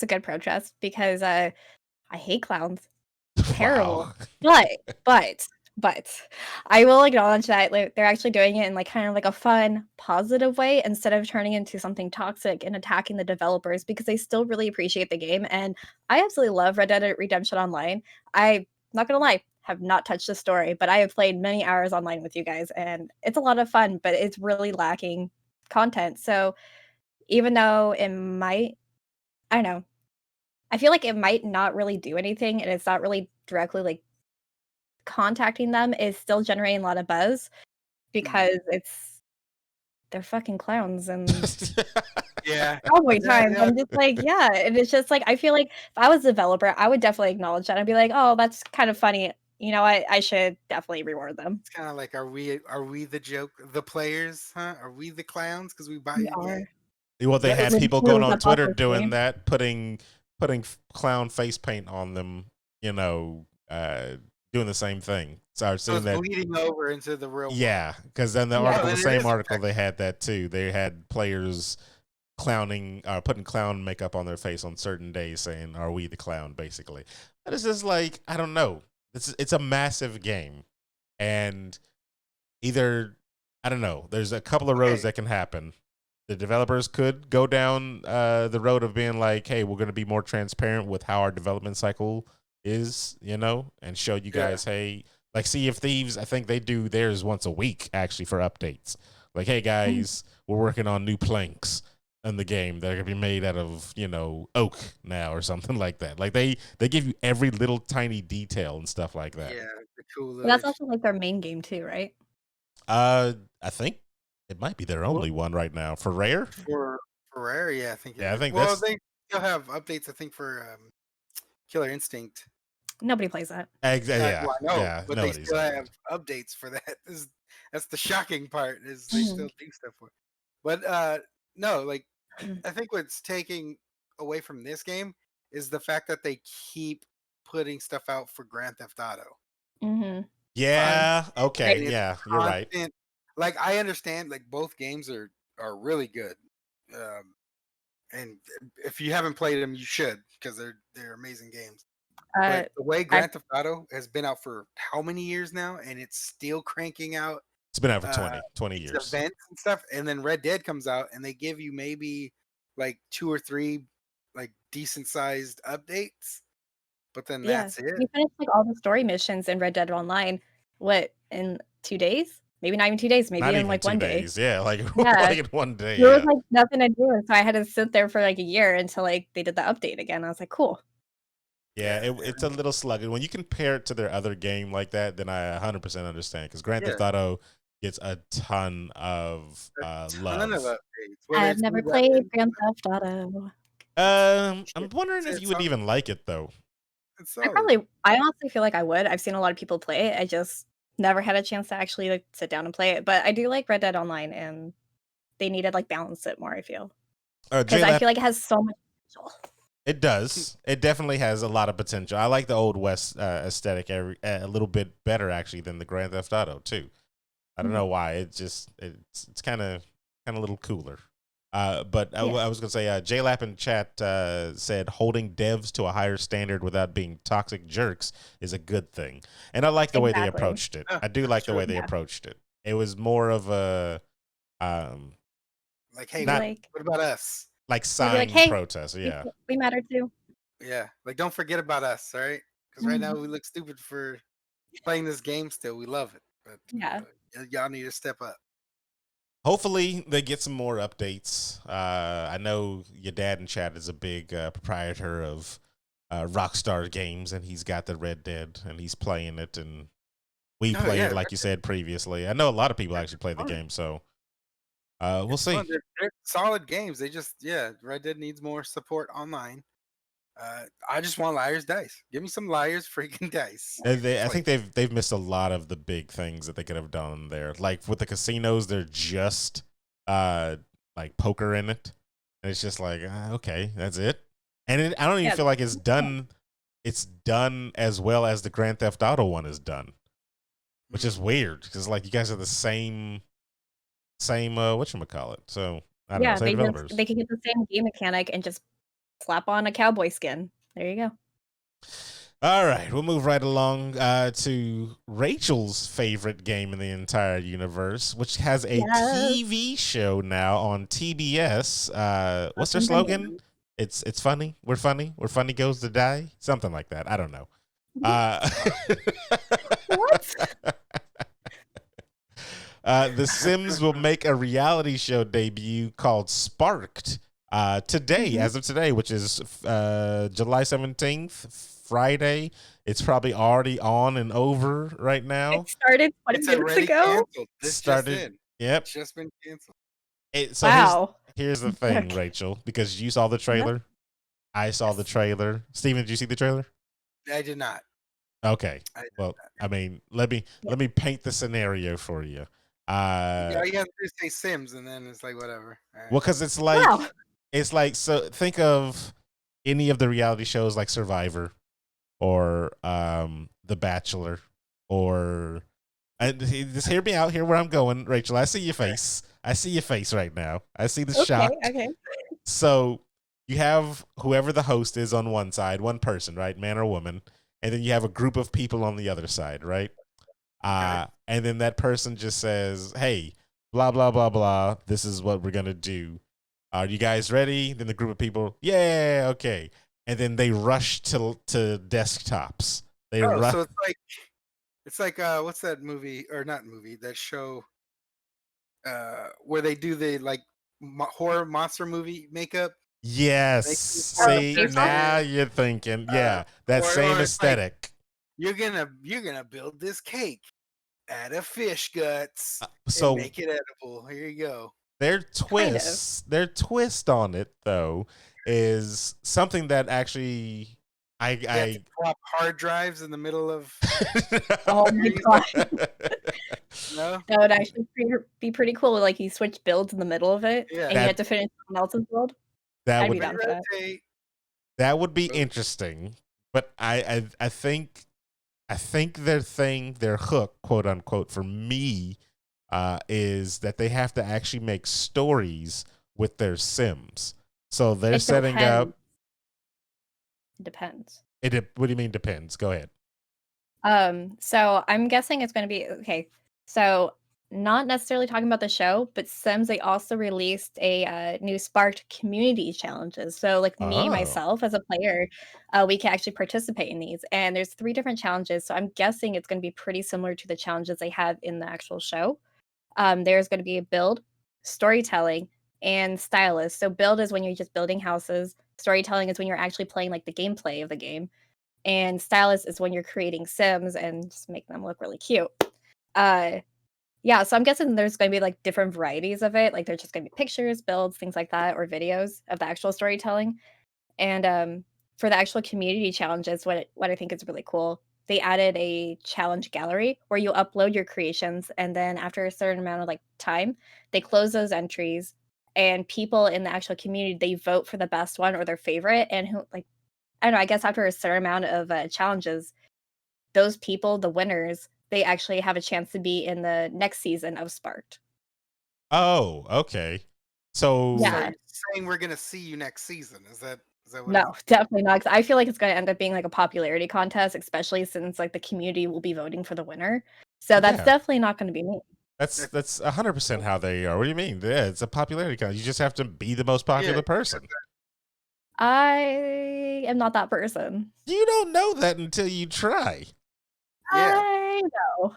good protest because I hate clowns. Terrible. Wow. But I will acknowledge that they're actually doing it in like kind of like a fun, positive way instead of turning into something toxic and attacking the developers because they still really appreciate the game. And I absolutely love Red Dead Redemption Online. I'm not gonna lie, have not touched the story, but I have played many hours online with you guys, and it's a lot of fun, but it's really lacking content. So even though it might, I don't know, I feel like it might not really do anything and it's not really directly like contacting them is still generating a lot of buzz because they're fucking clowns and Yeah. cowboy Yeah, time. yeah. I'm just like, yeah. And it's just like I feel like if I was a developer, I would definitely acknowledge that. I'd be like, oh, that's kind of funny. you know what? I should definitely reward them. It's kind of like, are we the joke, the players, huh? Are we the clowns because we buy We your are. game? Well, they That had is people Ridiculous going on about Twitter this doing game. that, putting clown face paint on them, doing the same thing. So I've so seen it's that. bleeding over into the real world. Yeah, because then the Yeah. article, then the it same is article, affecting. they had that too. They had players putting clown makeup on their face on certain days, saying, "Are we the clown?" Basically, but it's just like, I don't know. It's a massive game, and either, I don't know. There's a couple of roads Okay. that can happen. The developers could go down the road of being like, "Hey, we're going to be more transparent with how our development cycle is," and show you Yeah. guys, hey, like Sea of Thieves, I think they do theirs once a week actually for updates. Like, hey guys, we're working on new planks in the game that are going to be made out of oak now or something like that. Like they give you every little tiny detail and stuff like that. Yeah, the cool But that's little. also like their main game too, right? I think it might be their only one right now for Rare. For Rare, yeah, I think it Yeah, I is. think Well, that's they still have updates, I think, for Killer Instinct. Nobody plays that. yeah, Well, I know, yeah. but they Nobody's still on have it. updates for that. That's the shocking part, is they still do stuff for it. But no, like, I think what's taking away from this game is the fact that they keep putting stuff out for Grand Theft Auto. Mm-hmm. Yeah. Okay. And it's Yeah, you're right. constant. Like, I understand, like, both games are really good. And if you haven't played them, you should, because they're amazing games. But the way I Grand Theft Auto has been out for how many years now, and it's still cranking out It's been out for uh, 20 these years. events and stuff, and then Red Dead comes out, and they give you maybe like 2 or 3 like decent sized updates, but then yeah, that's it. we finished like all the story missions in Red Dead Online. What, in 2 days? Maybe not even 2 days. Maybe Not in even like 2 one day. days. Yeah, like Yeah, like in one day. there was Yeah. like nothing to do, so I had to sit there for like a year until like they did the update again. I was like, cool. Yeah, Yeah, it's a little sluggish. When you compare it to their other game like that, then I 100% understand, because Grand yeah, Theft Auto gets a ton of a ton of love. updates. Whether I've it's new never played weapons, Grand Theft Auto. I'm shit, wondering if you it's would solid. even like it though. It's I solid. honestly feel like I would. I've seen a lot of people play it. I just never had a chance to actually like sit down and play it. But I do like Red Dead Online, and they need to like balance it more, I feel. Because I JLab, feel like it has so much potential. it does. It definitely has a lot of potential. I like the old West aesthetic a little bit better actually than the Grand Theft Auto too. I don't know why. It's kind of a little cooler. But Yeah. I was gonna say, JLap in chat said holding devs to a higher standard without being toxic jerks is a good thing, and I like the way they Exactly. approached it. Yeah, I do that's like the true. way they Yeah. approached it. It was more of a Like, hey, not Like, what about us? like they'd be like, signed hey, protest. Yeah, we matter too. Yeah, like, don't forget about us, all right? Because right now Mhm. we look stupid for playing this game still. We love it, but Yeah. y'all need to step up. hopefully they get some more updates. I know your dad in chat is a big proprietor of Rockstar Games, and he's got the Red Dead, and he's playing it, and we Oh, play yeah, it like you said previously. I know a lot of people actually play the fun. game, so we'll It's see. fun. They're solid games. They just, Red Dead needs more support online. I just want Liar's Dice. Give me some Liar's freaking dice. I think they've missed a lot of the big things that they could have done there. Like with the casinos, they're just like poker in it, and it's just like okay, that's it. And I don't even Yeah. feel like it's done. It's done as well as the Grand Theft Auto one is done, which is weird because like you guys are the same whatchamacallit. So I don't know, Yeah, same developers. they can get the same game mechanic and just slap on a cowboy skin. There you go. All right, we'll move right along to Rachel's favorite game in the entire universe, which has a TV show now on TBS. What's their slogan? It's funny. We're funny. We're funny goes to die. Something like that. I don't know. What? The Sims will make a reality show debut called Sparked today, as of today, which is July 17th, Friday. It's probably already on and over right now. It started 20 It's minutes already ago. canceled. This Started. just in. Yep. It's just been canceled. So Wow. here's the thing, Okay. Rachel, because you saw the trailer. I saw the trailer. Steven, did you see the trailer? I did not. Okay. I did Well, that. I mean, let me paint the scenario for you. Yeah, all you have to do is say Sims, and then it's like whatever. All Well, right. because Wow. it's like, so think of any of the reality shows like Survivor or The Bachelor or just hear me out here where I'm going, Rachel. I see your face. I see your face right now. I see the Okay, shock. okay. So you have whoever the host is on one side, one person, right, man or woman, and then you have a group of people on the other side, right? Okay. And then that person just says, "Hey, blah blah blah blah. This is what we're gonna do. Are you guys ready?" Then the group of people, "Yeah, okay." And then they rush to desktops. They Oh, rush. so it's like what's that movie or not movie? That show where they do the like horror monster movie makeup. Yes. They do for See, Face their Off? now Sims, you're thinking, yeah, that or same it's like aesthetic. you're gonna build this cake out of fish guts and So make it edible. Here you go. Kind of. their twist on it though is something that actually They have to I plop hard drives in the middle of Oh my series. god. No, That would actually be pretty cool. Like you switch builds in the middle of it, yeah. and you have that to finish someone else's build. that I'd be would down for that. Rotate. that would be Boom. interesting, but I think their thing, their hook, quote unquote, for me, is that they have to actually make stories with their Sims. So they're It setting depends. up. It depends. What do you mean depends? Go ahead. So I'm guessing it's gonna be okay. So not necessarily talking about the show, but Sims they also released a new Sparked community challenges. So like me Oh, myself as a player, we can actually participate in these. And there's 3 different challenges. So I'm guessing it's gonna be pretty similar to the challenges they have in the actual show. There's gonna be a build, storytelling, and stylist. So build is when you're just building houses. Storytelling is when you're actually playing like the gameplay of the game and stylist is when you're creating sims and just make them look really cute. Uh, yeah, so I'm guessing there's going to be like different varieties of it. Like there's just going to be pictures, builds, things like that, or videos of the actual storytelling. And for the actual community challenges, what I think is really cool, they added a challenge gallery where you upload your creations, and then after a certain amount of like time, they close those entries, and people in the actual community they vote for the best one or their favorite, and who like I don't know, I guess after a certain amount of, challenges, those people, the winners, they actually have a chance to be in the next season of Sparked. oh, okay. So So Yeah. you're saying we're gonna see you next season? Is that what it No, is? definitely not, 'cause I feel like it's gonna end up being, like, a popularity contest, especially since, like, the community will be voting for the winner. So that's yeah, definitely not gonna be me. That's that's 100% how they are. What do you mean? Yeah, it's a popularity contest. You just have to be the most yeah. popular person. I am not that person. You don't know that until you try. Yeah.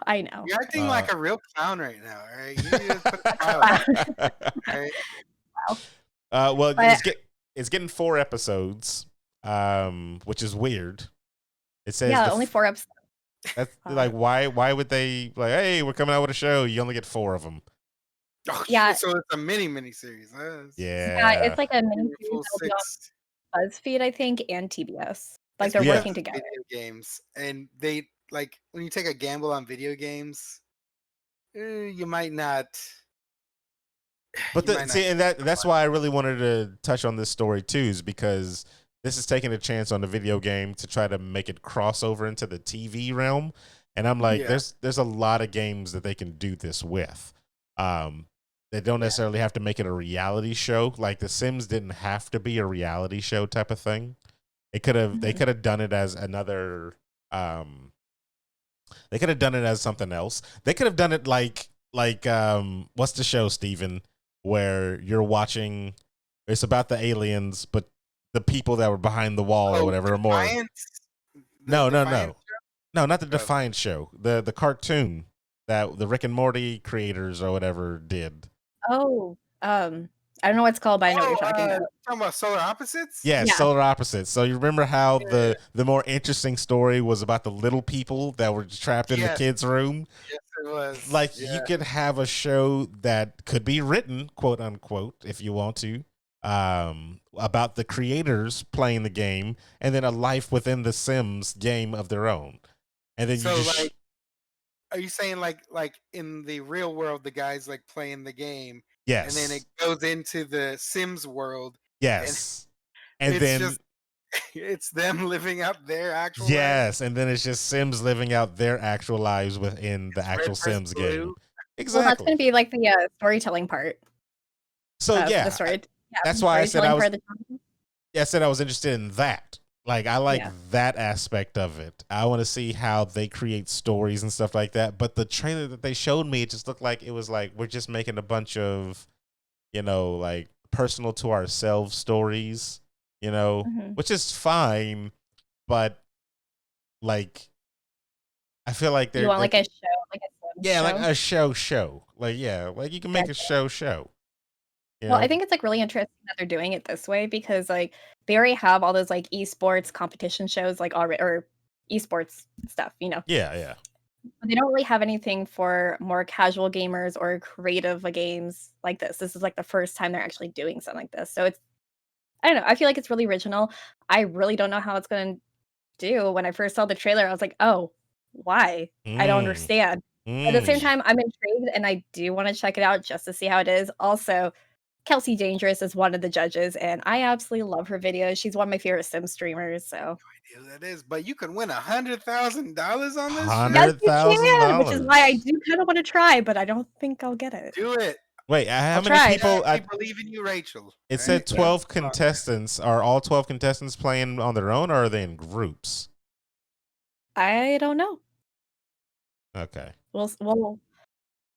I know. You're acting Uh, like a real clown right now. All right. You need to put a smile on. All right. Wow. well, But it's getting 4 episodes, which is weird. It says yeah, only 4 episodes. that's Uh, like why would they like, hey, we're coming out with a show, you only get 4 of them. Oh, yeah, so it's a mini series. yeah, Yeah. it's like a mini A series full that'll be on six. BuzzFeed, I think, and TBS. Like, It's they're Yeah. working because of together. video games, and they like when you take a gamble on video games, you might not. But You might not. see, and that's why I really wanted to touch on this story too, is because this is taking a chance on the video game to try to make it cross over into the TV realm. And I'm like, Yeah. there's a lot of games that they can do this with. They don't Yeah. necessarily have to make it a reality show. Like The Sims didn't have to be a reality show type of thing. They Mhm. could have done it as another they could have done it as something else. They could have done it like what's the show, Steven, where you're watching, it's about the aliens, but the people that were behind the wall or Oh, whatever are more. Defiance. The No, no, Defiance. no. No, not the Oh. Defiant show. The cartoon that the Rick and Morty creators or whatever did. Oh, I don't know what it's called, but I know what Oh, you're talking about. talking about Solar Opposites? Yeah, Yeah. solar opposites. So you remember how Yeah. the more interesting story was about the little people that were trapped in the Yes. kids' room? Yes, it was. Like you Yeah. could have a show that could be written, quote unquote, if you want to, about the creators playing the game, and then a life within the Sims game of their own. And then you So just like, are you saying like in the real world, the guy's like playing the game, and then it yes, goes into the Sims world, and yes, and it's then just it's them living out their actual lives? yes, and then it's just Sims living out their actual lives within the It's red actual versus Sims game. blue. Well, that's Exactly. going to be like the storytelling part So of the yeah, story. Yeah, that's the why storytelling part of the challenge. I said I was interested in that. Like I like Yeah. that aspect of it. I want to see how they create stories and stuff like that. But the trailer that they showed me, it just looked like it was like we're just making a bunch of, like personal to ourselves stories, Hmm. which is fine, but like I feel like You want like a show, like a Sims yeah, like show? a show. Like yeah, like you can make a Gotcha. show. You Well, I know? think it's like really interesting that they're doing it this way because like they already have all those like esports competition shows like already or esports stuff, you know. Yeah, yeah. But they don't really have anything for more casual gamers or creative games like this. This is like the first time they're actually doing something like this. So it's I don't know. I feel like it's really original. I really don't know how it's going to do. When I first saw the trailer, I was like, "Oh, why? I don't Mm, understand." At the same mm. time, I'm intrigued and I do want to check it out just to see how it is. Also, Kelsey Dangerous is one of the judges, and I absolutely love her videos. She's one of my favorite Sim streamers, so Yeah, that is, but you can win $100,000 on this shit. yes, hundred you thousand can, which is why I dollars. do kind of want to try, but I don't think I'll get it. Do it. Wait, how I'll many try. people? We believe in you, Rachel. It All right? said Yeah. 12 contestants. Are all 12 contestants playing on their own, or are they in groups? I don't know. Okay. We'll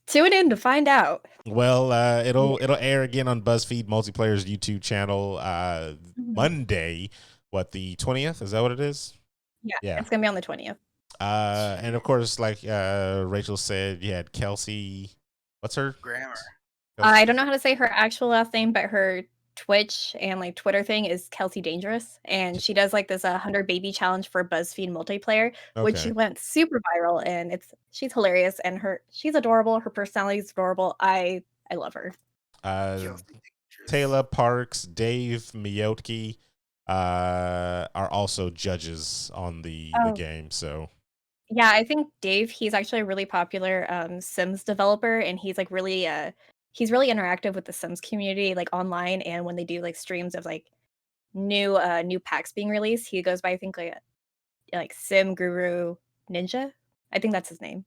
tune in to find out. Well, Yeah. it'll air again on BuzzFeed Multiplayer's YouTube channel Mhm. Monday. What, the 20th? Is that what it is? Yeah, Yeah. it's gonna be on the 20th. And of course, like Rachel said, you had Kelsey. What's her? Grammar. I don't know how to say her actual last name, but her Twitch and like Twitter thing is Kelsey Dangerous, and she does like this 100 baby challenge for BuzzFeed multiplayer, which Okay. went super viral, and she's hilarious and she's adorable. Her personality is adorable. I love her. Kelsey Dangerous. Taylor Parks, Dave Miyotki are also judges on the Oh game. So yeah, I think Dave. He's actually a really popular Sims developer, and he's really interactive with the Sims community, like online, and when they do like streams of like new packs being released, he goes by I think like Sim Guru Ninja. I think that's his name.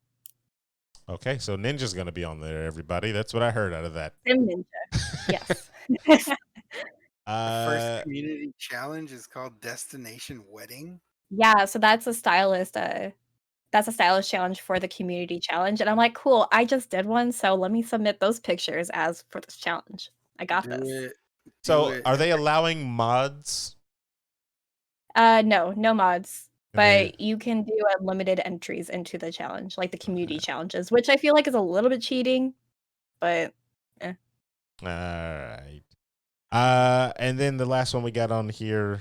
okay, so Ninja's gonna be on there, everybody. That's what I heard out of that. Sim Ninja. Yes. The first uh, community challenge is called Destination Wedding. Yeah, so that's a stylist challenge for the community challenge. And I'm like, cool, I just did one, so let me submit those pictures as for this challenge. I got Do this. it. Do so it. are they allowing mods? No, no mods. And they, But you can do unlimited entries into the challenge, like the community challenges, which I feel like is a little bit cheating, but eh. all right. And then the last one we got on here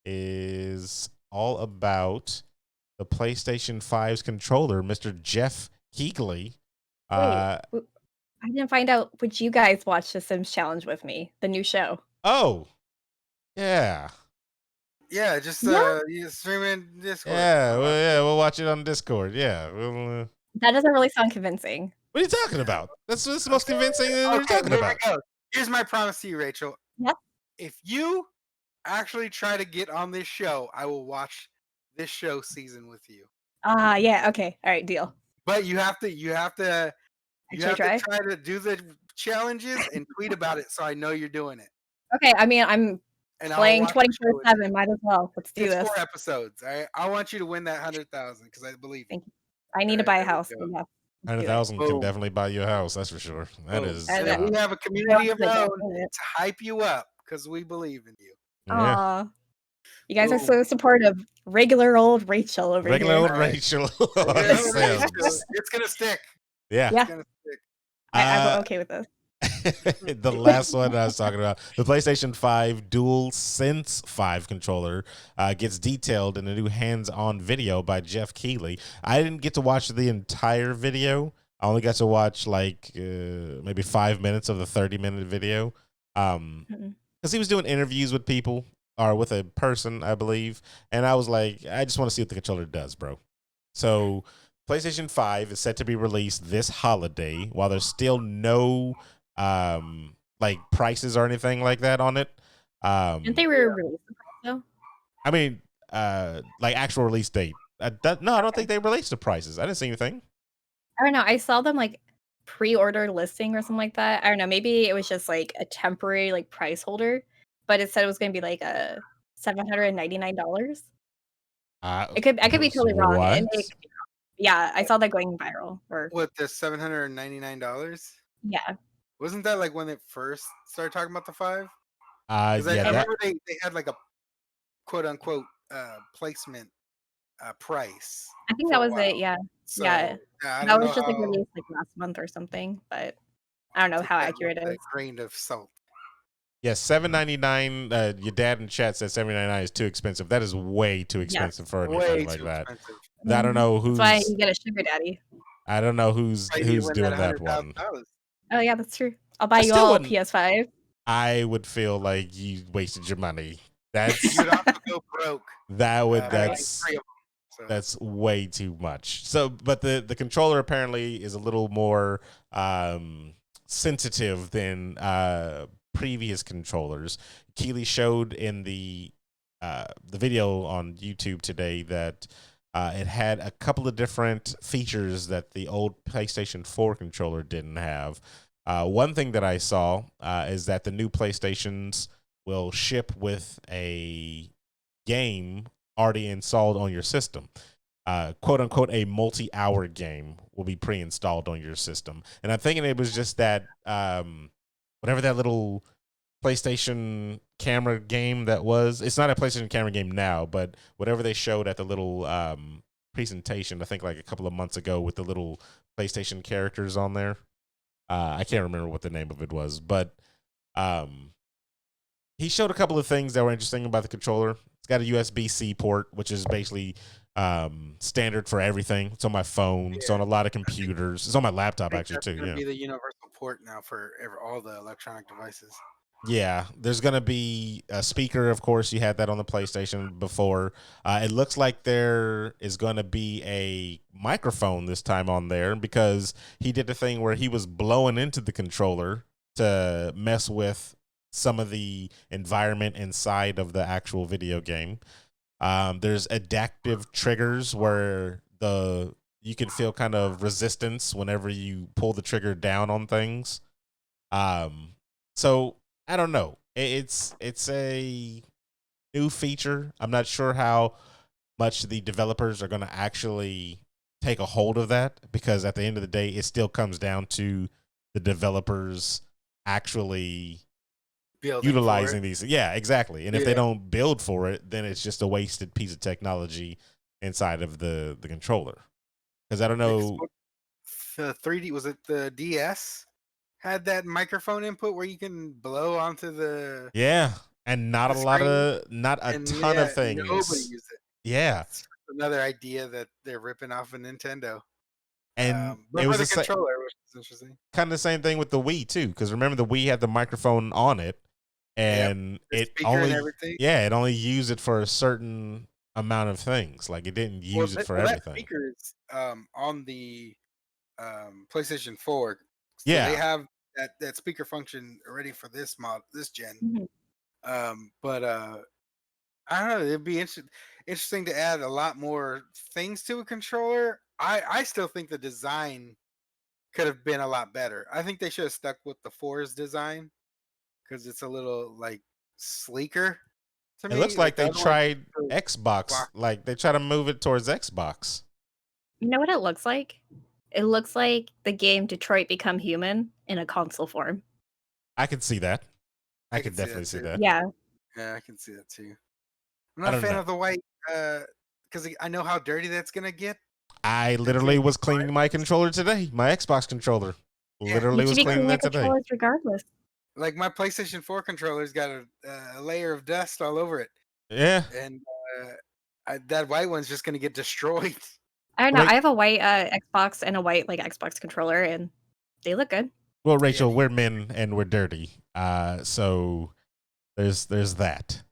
is all about the PlayStation 5's controller, Mr. Jeff Keighley. Wait, I didn't find out. Would you guys watch the Sims Challenge with me? The new show. Oh, yeah. Yeah, just Yeah. you stream in Discord. Yeah, we'll watch it on Discord. Yeah. That doesn't really sound convincing. What are you talking about? That's the most convincing thing you're Okay, talking here about. we go. Here's my promise to you, Rachel. Yep. If you actually try to get on this show, I will watch this show season with you. Yeah, okay. All right, deal. But you have to Actually try. try to do the challenges and tweet about it so I know you're doing it. Okay, I mean, I'm And I'll playing watch the show with you. 24/7. Might as well. Let's do It's this. 4 episodes. All right. I want you to win that 100,000 because I believe you. Thank you. I need to Alright, buy a there we house. go. So yeah, let's do it. 100,000 can Boom. definitely buy you a house. That's for sure. That Boom. is. And And we have a community of Like our that, own isn't it? to hype you up because we believe in you. Yeah. Aw. You guys are Boom. so supportive. Regular old Rachel over Regular here. old Alright. Rachel Yeah, on Rachel, Sims. it's gonna stick. Yeah. Yeah, It's gonna stick. I'm okay with this. The last one I was talking about, the PlayStation 5 Dual Sense 5 controller gets detailed in a new hands-on video by Jeff Keighley. I didn't get to watch the entire video. I only got to watch like maybe 5 minutes of the 30-minute video because he was doing interviews with people. or with a person, I believe, and I was like, I just want to see what the controller does, bro. So PlayStation 5 is set to be released this holiday. While there's still no like prices or anything like that on it. Didn't they re-release the price though? I mean, like actual release date. No, I don't think they released the prices. I didn't see anything. I don't know. I saw them like pre-order listing or something like that. I don't know. Maybe it was just like a temporary like price holder, but it said it was going to be like a $799. I could be totally wrong. What? Yeah, I saw that going viral. Or What, the $799? yeah, Wasn't that like when it first started talking about the 5? Because Yeah, I that remember they had like a quote unquote placement price I think for that a was while. it. Yeah, So yeah. I That don't know was just like how. released like last month or something, but I don't know Take how that with accurate it a is. grain of salt. yeah, $799. Your dad in chat said $799 is too expensive. That is way too Yes. expensive for anything Way like too that. expensive. I don't know That's why who's you get a sugar daddy. I don't know who's I need to who's win that doing that one. $100,000. Oh yeah, that's true. I'll buy I you still all a wouldn't. PS5. I would feel like you wasted your money. You would also go broke. Buying 3 of them. So. That's way too much. So, but the controller apparently is a little more sensitive than previous controllers. Keeley showed in the video on YouTube today that it had a couple of different features that the old PlayStation 4 controller didn't have. One thing that I saw is that the new PlayStations will ship with a game already installed on your system. Quote unquote, a multi-hour game will be pre-installed on your system. And I'm thinking it was just that whatever that little PlayStation camera game that was. It's not a PlayStation camera game now, but whatever they showed at the little presentation, I think like a couple of months ago with the little PlayStation characters on there. I can't remember what the name of it was, but he showed a couple of things that were interesting about the controller. It's got a USB-C port, which is basically standard for everything. It's on my phone. It's on a lot of computers. It's on my laptop actually too. Going to Yeah. be the universal port now for all the electronic devices. Yeah, there's going to be a speaker, of course. You had that on the PlayStation before. It looks like there is going to be a microphone this time on there because he did the thing where he was blowing into the controller to mess with some of the environment inside of the actual video game. There's adaptive triggers where you can feel kind of resistance whenever you pull the trigger down on things. So I don't know. It's a new feature. I'm not sure how much the developers are going to actually take a hold of that because at the end of the day, it still comes down to the developers actually utilizing these. Yeah, exactly. And if they don't build for it, then it's just a wasted piece of technology inside of the controller. Because I don't know. The 3D, was it the DS? Had that microphone input where you can blow onto the and not a ton of things. Nobody used it. Yeah, it's another idea that they're ripping off of Nintendo. And but it was for the controller, which is interesting. Kind of the same thing with the Wii too, because remember the Wii had the microphone on it, and it only used it for a certain amount of things. Like it didn't use it for everything. That speaker is on the PlayStation 4. So they have that speaker function already for this gen. Mm-hmm. But I don't know. It'd be interesting to add a lot more things to a controller. I still think the design could have been a lot better. I think they should have stuck with the 4's design because it's a little like sleeker to me. It looks like they tried Xbox. Block. Like they try to move it towards Xbox. You know what it looks like? It looks like the game Detroit Become Human in a console form. I can see that. I could definitely see that. Yeah. Yeah, I can see that too. I'm not a fan of the white because I know how dirty that's gonna get. I literally was cleaning my controller today. My Xbox controller. Literally was cleaning that today. Regardless. Like my PlayStation 4 controller's got a layer of dust all over it. Yeah. And that white one's just gonna get destroyed. I don't know. I have a white Xbox and a white Xbox controller, and they look good. Well, Rachel, we're men and we're dirty. So there's that.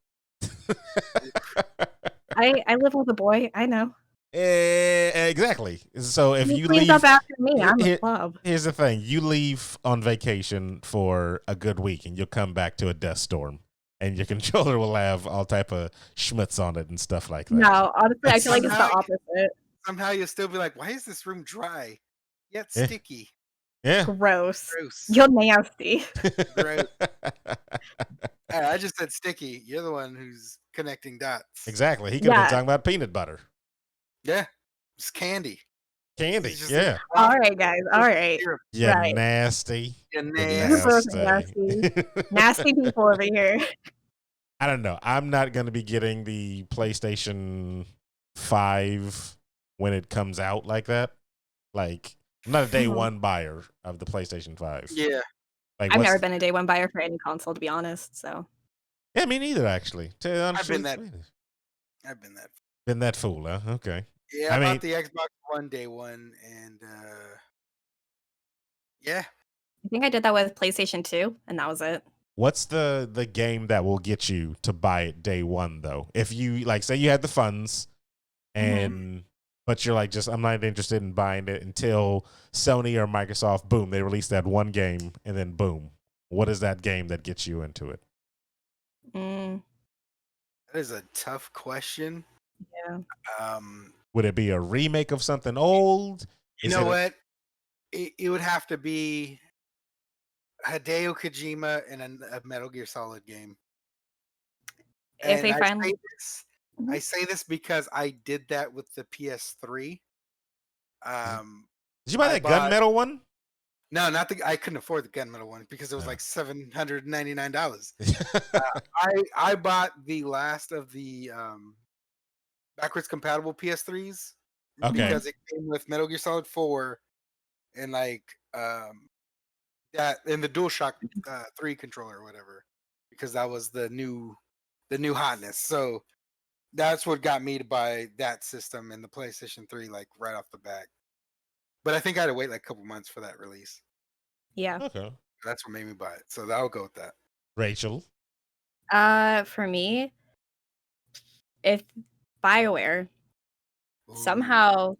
I live with a boy. I know. Exactly. So if He you cleans leave, up after me. I'm a here- club. here's the thing: you leave on vacation for a good week, and you'll come back to a dust storm, and your controller will have all type of schmutz on it and stuff like that. No, honestly, I feel like it's the Somehow- opposite. Somehow you'll still be like, why is this room dry yet Yeah. sticky? Yeah. Gross. Gross. You're nasty. Gross. I just said sticky. You're the one who's connecting dots. Exactly. He could have been Yeah. talking about peanut butter. Yeah. It's candy. Candy. It's just Yeah. All right, guys. All right. Syrup. Yeah, Right. nasty. You're You You're both nasty. Nasty people over here. I don't know. I'm not going to be getting the PlayStation 5 when it comes out like that. Like, I'm not a day one buyer of the PlayStation 5. Yeah. Like, I've never been a day one buyer for any console, to be honest. So Yeah, me neither, actually. I've been that fool, huh? Okay. Yeah, I I mean- bought the Xbox One day one, and yeah, I think I did that with PlayStation 2, and that was it. What's the game that will get you to buy it day one, though? If you, like, say you had the funds, and but you're like, just, I'm not interested in buying it until Sony or Microsoft, boom, they release that one game, and then boom. What is that game that gets you into it? Mm, that is a tough question. yeah. Would it be a remake of something old? You know what? It would have to be Hideo Kojima in a Metal Gear Solid game. If they And finally, I say this because I did that with the PS3. Did you buy I that bought- gunmetal one? No, not the. I couldn't afford the gunmetal one because it was Oh. like $799. I bought the last of the backwards compatible PS3s Okay. because it came with Metal Gear Solid 4 and like that and the DualShock 3 controller or whatever, because that was the new hotness. So that's what got me to buy that system and the PlayStation 3 like right off the bat. But I think I had to wait like a couple months for that release. yeah. Okay. That's what made me buy it. So I'll go with that. Rachel. For me, if BioWare Ooh. somehow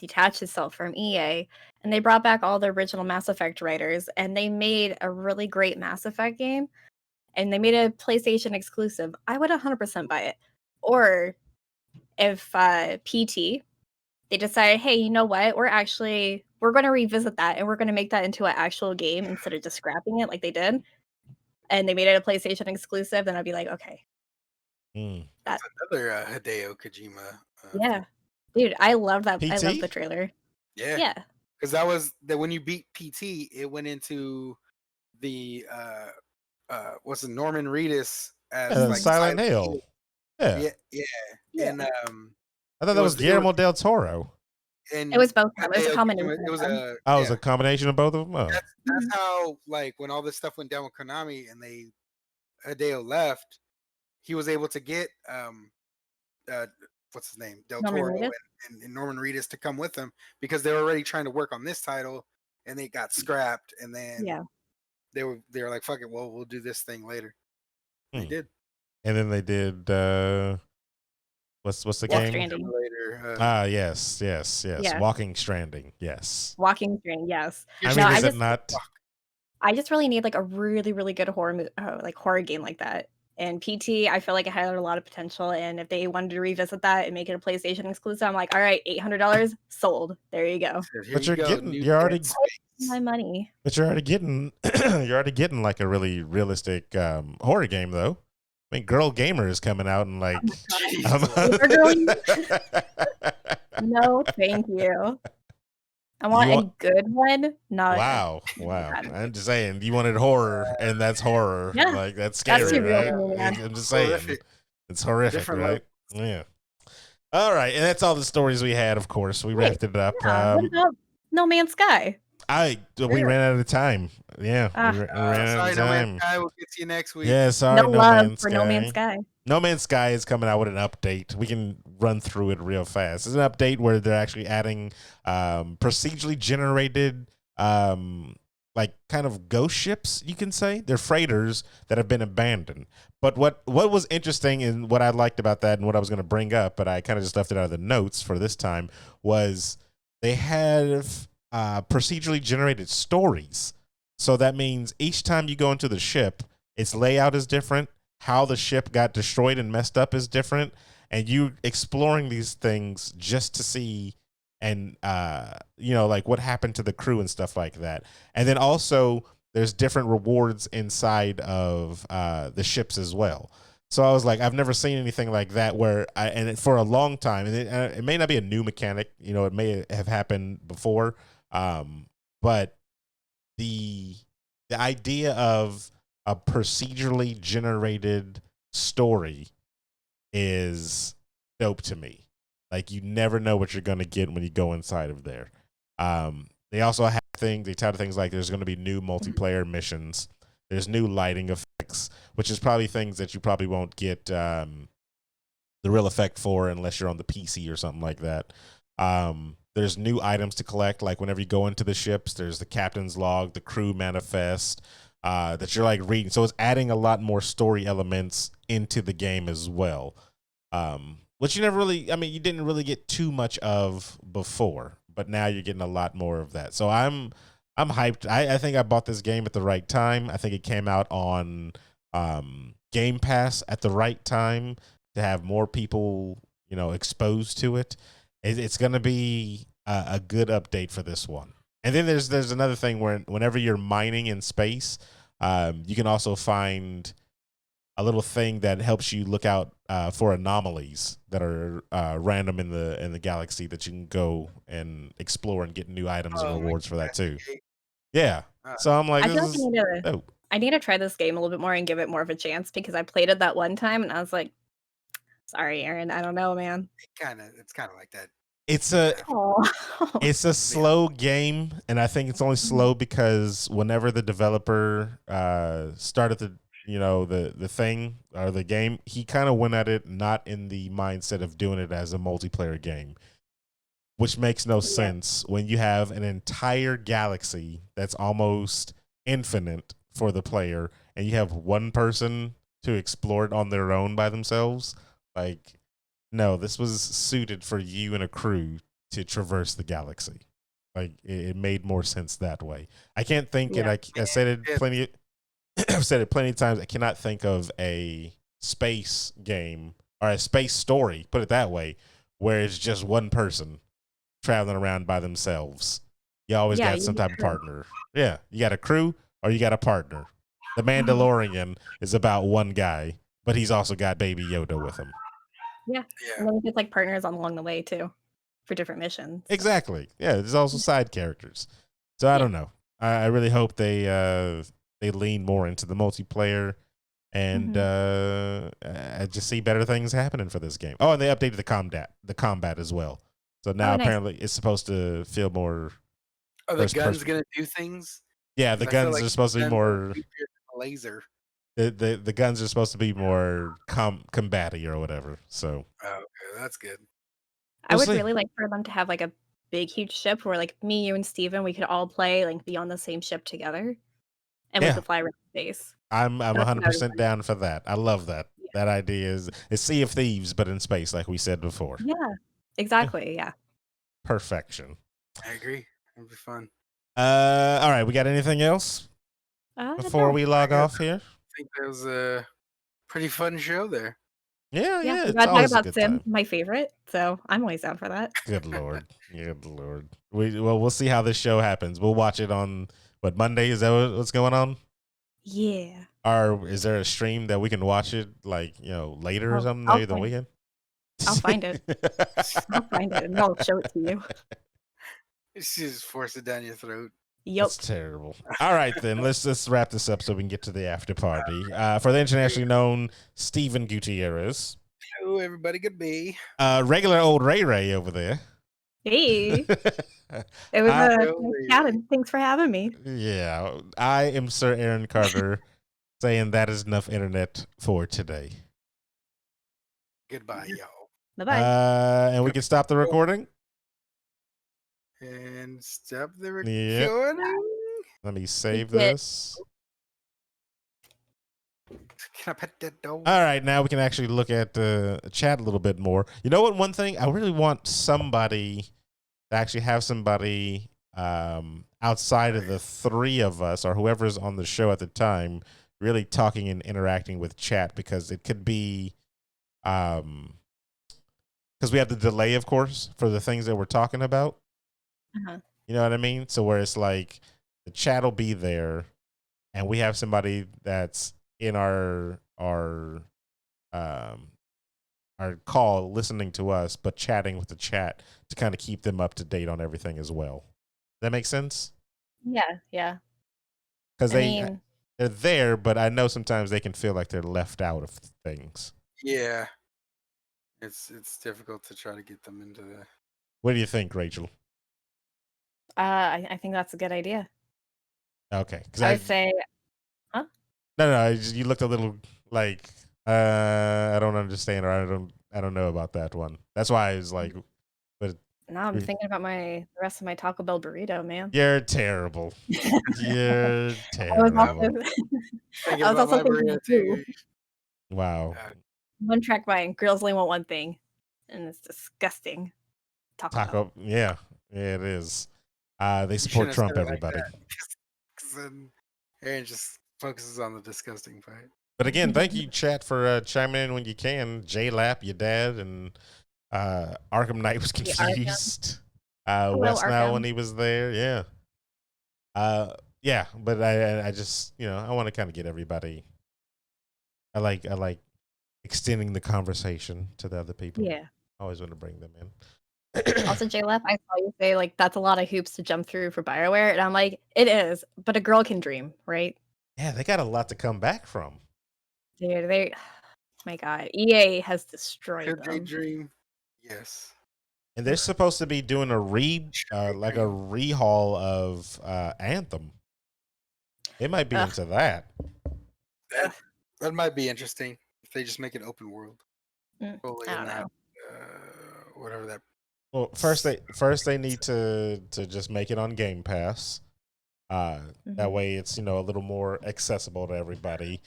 detached itself from EA and they brought back all the original Mass Effect writers and they made a really great Mass Effect game and they made a PlayStation exclusive, I would 100% buy it. Or if PT, they decided, hey, you know what? We're going to revisit that and we're going to make that into an actual game instead of just scrapping it like they did. And they made it a PlayStation exclusive, then I'd be like, okay. That's another Hideo Kojima. Yeah. Dude, I love that. I PT? love the trailer. Yeah. Yeah. Because that was that when you beat PT, it went into the what's it, Norman Reedus as like Silent Hill. Yeah. Yeah. And I thought that was Guillermo del Toro. and It was both of them. It was a Hideo combination. Kojima- It was of them. a Oh, it was a combination of both of them? Oh. that's how like when all this stuff went down with Konami and Hideo left, he was able to get what's his name, Del Norman Toro Reedus? and Norman Reedus to come with them because they were already trying to work on this title and they got scrapped and then Yeah. they were like, fuck it, well, we'll do this thing later. They Hmm. did. And then they did what's the Walk game? Stranding. Later. Yes. Yeah. Walking Stranding. Yes. Walking Stranding, yes. I Here's mean, No, is it not? I just really need like a really, really good horror game like that. And PT, I feel like it had a lot of potential. And if they wanted to revisit that and make it a PlayStation exclusive, I'm like, all right, $800 sold. There you go. Here But you you're go, getting- new you're already- Dead Space. My money. But you're already getting like a really realistic horror game, though. I mean, Girl Gamer is coming out and like. No, thank you. I want You a good one. Not Wow. I'm just saying, you wanted horror, and that's horror. Yeah. Like, that's That's scary, too real right? for me, man. I'm just saying. Horrific. It's horrific, Different right? Yeah. All right. And that's all the stories we had, of course. We wrapped it up. Yeah, what about No Man's Sky? We ran out of time. Yeah. Ah. We ran out Sorry, of No time. Man's Sky will get to you next week. Yeah, sorry, No No love Man's for Sky. No Man's Sky. No Man's Sky is coming out with an update. We can run through it real fast. It's an update where they're actually adding procedurally generated like kind of ghost ships, you can say. They're freighters that have been abandoned. But what was interesting and what I liked about that and what I was going to bring up, but I kind of just left it out of the notes for this time, was they have procedurally generated stories. So that means each time you go into the ship, its layout is different. How the ship got destroyed and messed up is different. And you exploring these things just to see and like what happened to the crew and stuff like that. And then also there's different rewards inside of the ships as well. So I was like, I've never seen anything like that for a long time, and it may not be a new mechanic, it may have happened before, but the idea of a procedurally generated story is dope to me. Like, you never know what you're going to get when you go inside of there. They also have they touted things like there's going to be new multiplayer missions. There's new lighting effects, which is probably things that you probably won't get the real effect for unless you're on the PC or something like that. There's new items to collect. Like whenever you go into the ships, there's the captain's log, the crew manifest that you're like reading. So it's adding a lot more story elements into the game as well. Which you didn't really get too much of before, but now you're getting a lot more of that. So I'm hyped. I think I bought this game at the right time. I think it came out on Game Pass at the right time to have more people, exposed to it. It's going to be a good update for this one. And then there's another thing where whenever you're mining in space, you can also find a little thing that helps you look out for anomalies that are random in the galaxy that you can go and explore and get new items and rewards for that too. Yeah. So I'm like, I feel like I need to try this game a little bit more and give it more of a chance, because I played it that one time and I was like, sorry, Aaron, I don't know, man. It's kind of like that. It's a slow game, and I think it's only slow because whenever the developer started the thing or the game, he kind of went at it not in the mindset of doing it as a multiplayer game, which makes no sense when you have an entire galaxy that's almost infinite for the player and you have one person to explore it on their own by themselves. Like, no, this was suited for you and a crew to traverse the galaxy. Like, it made more sense that way. I can't think, and I said it plenty. I've said it plenty of times. I cannot think of a space game or a space story, put it that way, where it's just one person traveling around by themselves. You always got some type of partner. Yeah, you got a crew or you got a partner. The Mandalorian is about one guy, but he's also got Baby Yoda with him. Yeah. And then we get like partners along the way too for different missions. Exactly. Yeah, there's also side characters. So I don't know. I really hope they lean more into the multiplayer and I just see better things happening for this game. Oh, and they updated the combat as well. So now apparently it's supposed to feel more. Are the guns going to do things? Yeah, the guns are supposed to be more laser. The guns are supposed to be more combaty or whatever. So okay, that's good. I would really like for them to have like a big, huge ship where like me, you, and Steven, we could all play, like be on the same ship together, and we could fly around space. I'm 100% down for that. I love that. Yeah. That idea is Sea of Thieves, but in space, like we said before. Yeah, exactly. Yeah. Perfection. I agree. It'll be fun. All right. We got anything else before we log off here? I think that was a pretty fun show there. Yeah. We got to talk about Sim, my favorite. So I'm always down for that. Good Lord. Good Lord. We'll see how this show happens. We'll watch it on Monday. Is that what's going on? Yeah. Or is there a stream that we can watch it later or something later the weekend? I'll find it. I'll find it and I'll show it to you. Just force it down your throat. Yep. That's terrible. All right, then let's wrap this up so we can get to the after party. For the internationally known Steven Gutierrez. Hello, everybody could be. Regular old Ray over there. Hey. It was nice chatting. Thanks for having me. Yeah. I am Sir Aaron Carter saying that is enough internet for today. Goodbye, y'all. Bye-bye. And we can stop the recording. And stop the recording. Let me save get- this. Can I pet that dog? All right, now we can actually look at the chat a little bit more. You know what? One thing I really want somebody to actually have somebody outside of the three of us or whoever's on the show at the time really talking and interacting with chat, because it could be because we have the delay, of course, for the things that we're talking about. Uh-huh. You know what I mean? So where it's like the chat will be there, and we have somebody that's in our call listening to us, but chatting with the chat to kind of keep them up to date on everything as well. That makes sense? Yeah. Because I mean, they're there, but I know sometimes they can feel like they're left out of things. Yeah. It's difficult to try to get them into the. What do you think, Rachel? I think that's a good idea. Okay, because I would say, no, you looked a little like I don't understand, or I don't know about that one. That's why I was like, but now I'm thinking about the rest of my Taco Bell burrito, man. you're terrible. You're I was also, terrible. Thinking I was about also my thinking burrito too. too. Wow. One track mind. Girls only want one thing, and it's disgusting. Taco Bell. Taco, yeah, it is. They You support shouldn't have Trump, said it like everybody. that, 'cause then Aaron just focuses on the disgusting part. But again, thank you, chat, for chiming in when you can. J-Lap, your dad, and Arkham Knight was The Arkham. confused. Hello, West now Arkham. when he was there, yeah. Yeah, but I just, I want to kind of get everybody. I like extending the conversation to the other people. Yeah. I always want to bring them in. Also, JLF, I saw you say like that's a lot of hoops to jump through for BioWare, and I'm like, it is, but a girl can dream, right? Yeah, they got a lot to come back from. Dude, my God, EA has destroyed Could they them. dream? Yes. And they're supposed to be doing a like a rehaul of Anthem. They might be Ugh. into that. That might be interesting if they just make it open world. I Fully don't and not know. whatever that. Well, first they need to just make it on Game Pass. That way it's a little more accessible to everybody,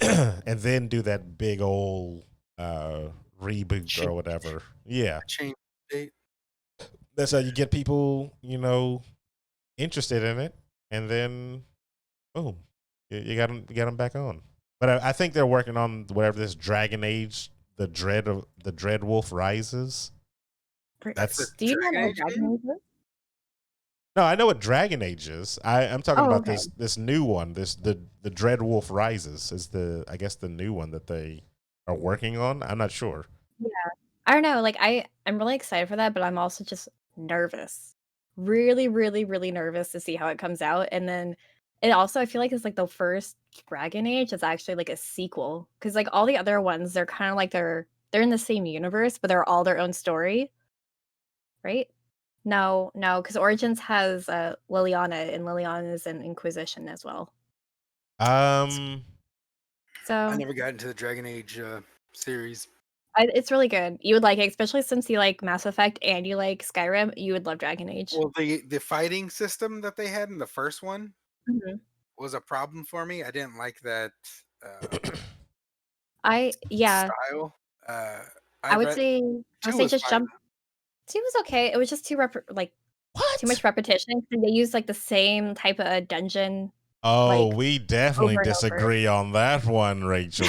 and then do that big old reboot or whatever. Yeah, Change date. that's how you get people interested in it, and then boom, you got them back on. But I think they're working on whatever this Dragon Age, the Dread Wolf Rises. That's Do you know Dragon what Age Dragon game? Age is? no, I know what Dragon Age is. I'm talking Oh, about okay. this new one. The Dread Wolf Rises is I guess the new one that they are working on. I'm not sure. Yeah, I don't know. Like I'm really excited for that, but I'm also just nervous. Really, really, really nervous to see how it comes out. And then it also I feel like it's like the first Dragon Age is actually like a sequel because like all the other ones they're kind of like they're in the same universe, but they're all their own story, right? No, because Origins has Liliana, and Liliana is an Inquisition as well. Um, So I never got into the Dragon Age series. it's really good. You would like it, especially since you like Mass Effect and you like Skyrim. You would love Dragon Age. Well, the fighting system that they had in the first one Mhm. was a problem for me. I didn't like that Yeah, style. I would say two was just fine. jump. 2 was okay. It was just too too much what? repetition. 'Cause they used like the same type of dungeon. Oh, Like, we definitely over and over. disagree on that one, Rachel.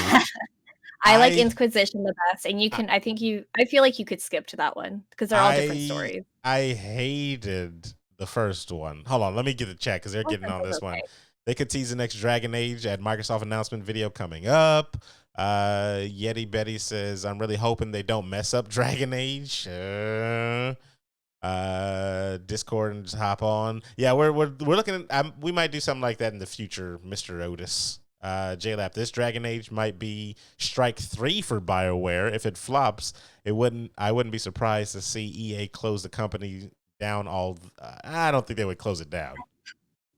I like I Inquisition the best, and I feel like you could skip to that one because they're all different I stories. I hated the first one. Hold on, let me get the chat because they're getting on That's this one. okay. They could tease the next Dragon Age at Microsoft announcement video coming up. Yeti Betty says, "I'm really hoping they don't mess up Dragon Age." Discord and just hop on. Yeah, we're looking at. We might do something like that in the future, Mr. Otis. JLap, this Dragon Age might be strike 3 for BioWare. If it flops, I wouldn't be surprised to see EA close the company down. I don't think they would close it down.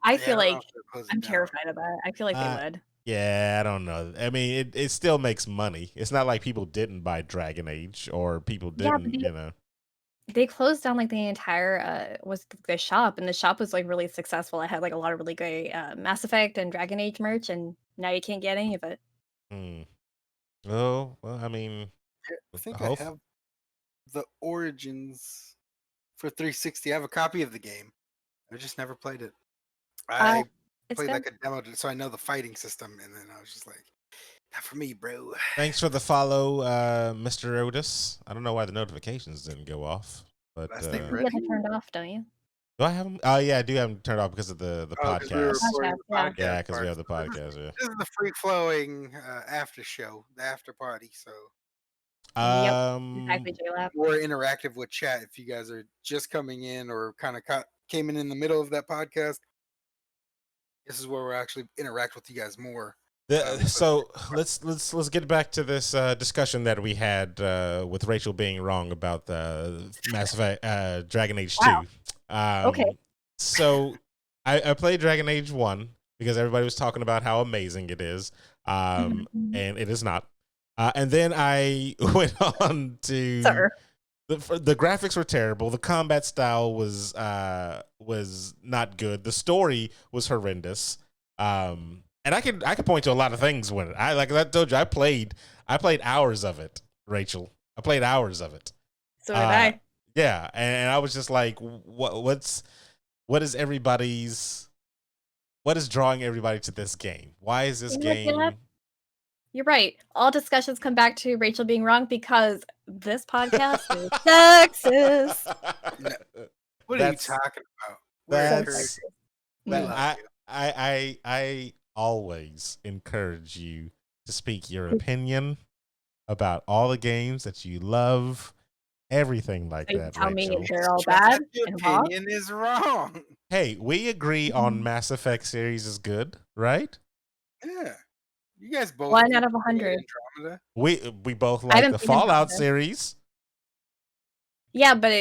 I feel like I'm I'm terrified of that. I feel like they would. Yeah, I don't know. I mean, it still makes money. It's not like people didn't buy Dragon Age or people Yeah, didn't, They closed down, like, the entire, the shop, and the shop was, like, really successful. It had, like, a lot of really great, Mass Effect and Dragon Age merch, and now you can't get any of it. Hmm. Oh, well, I mean, Yeah, I think I hope. have the Origins for 360. I have a copy of the game. I just never played it. Uh, I it's played good. like a demo, so I know the fighting system, and then I was just like, not for me, bro. Thanks for the follow, Mr. Otis. I don't know why the notifications didn't go off, but Last name You get Reddy? them turned off, don't you? do I have them? Oh, yeah, I do have them turned off because of the Oh, because we were podcast. recording Podcast, the yeah. podcast Yeah, because we part. have the So podcast. Yeah. this is the free flowing after show, the after party. So Yep, Um, exactly, JLab. more interactive with chat. If you guys are just coming in or kind of came in the middle of that podcast, this is where we're actually interact with you guys more. With us. so let's get back to this discussion that we had with Rachel being wrong about the Mass Effect Dragon Age 2. Wow. Okay. So I played Dragon Age 1 because everybody was talking about how amazing it is, Mhm. and it is not. And then I went on to Sir. the graphics were terrible. The combat style was not good. The story was horrendous. And I could point to a lot of things when I like I told you I played hours of it, Rachel. I played hours of it. So did I. Yeah, and I was just like, what is drawing everybody to this game? Why is this You know what, JLab? game? You're right. All discussions come back to Rachel being wrong because this podcast is sexist. No, what That's- are you talking about? We're that's- encouraging. We Mm. love you. I always encourage you to speak your opinion about all the games that you love, everything like So you that. tell me Rachel. they're all It's just bad that your and wrong. opinion is wrong. Hey, we agree on Mhm. Mass Effect series is good, right? Yeah, you guys both. 1 out of played 100. Andromeda. We both I like haven't the played Fallout Andromeda. series. Yeah, but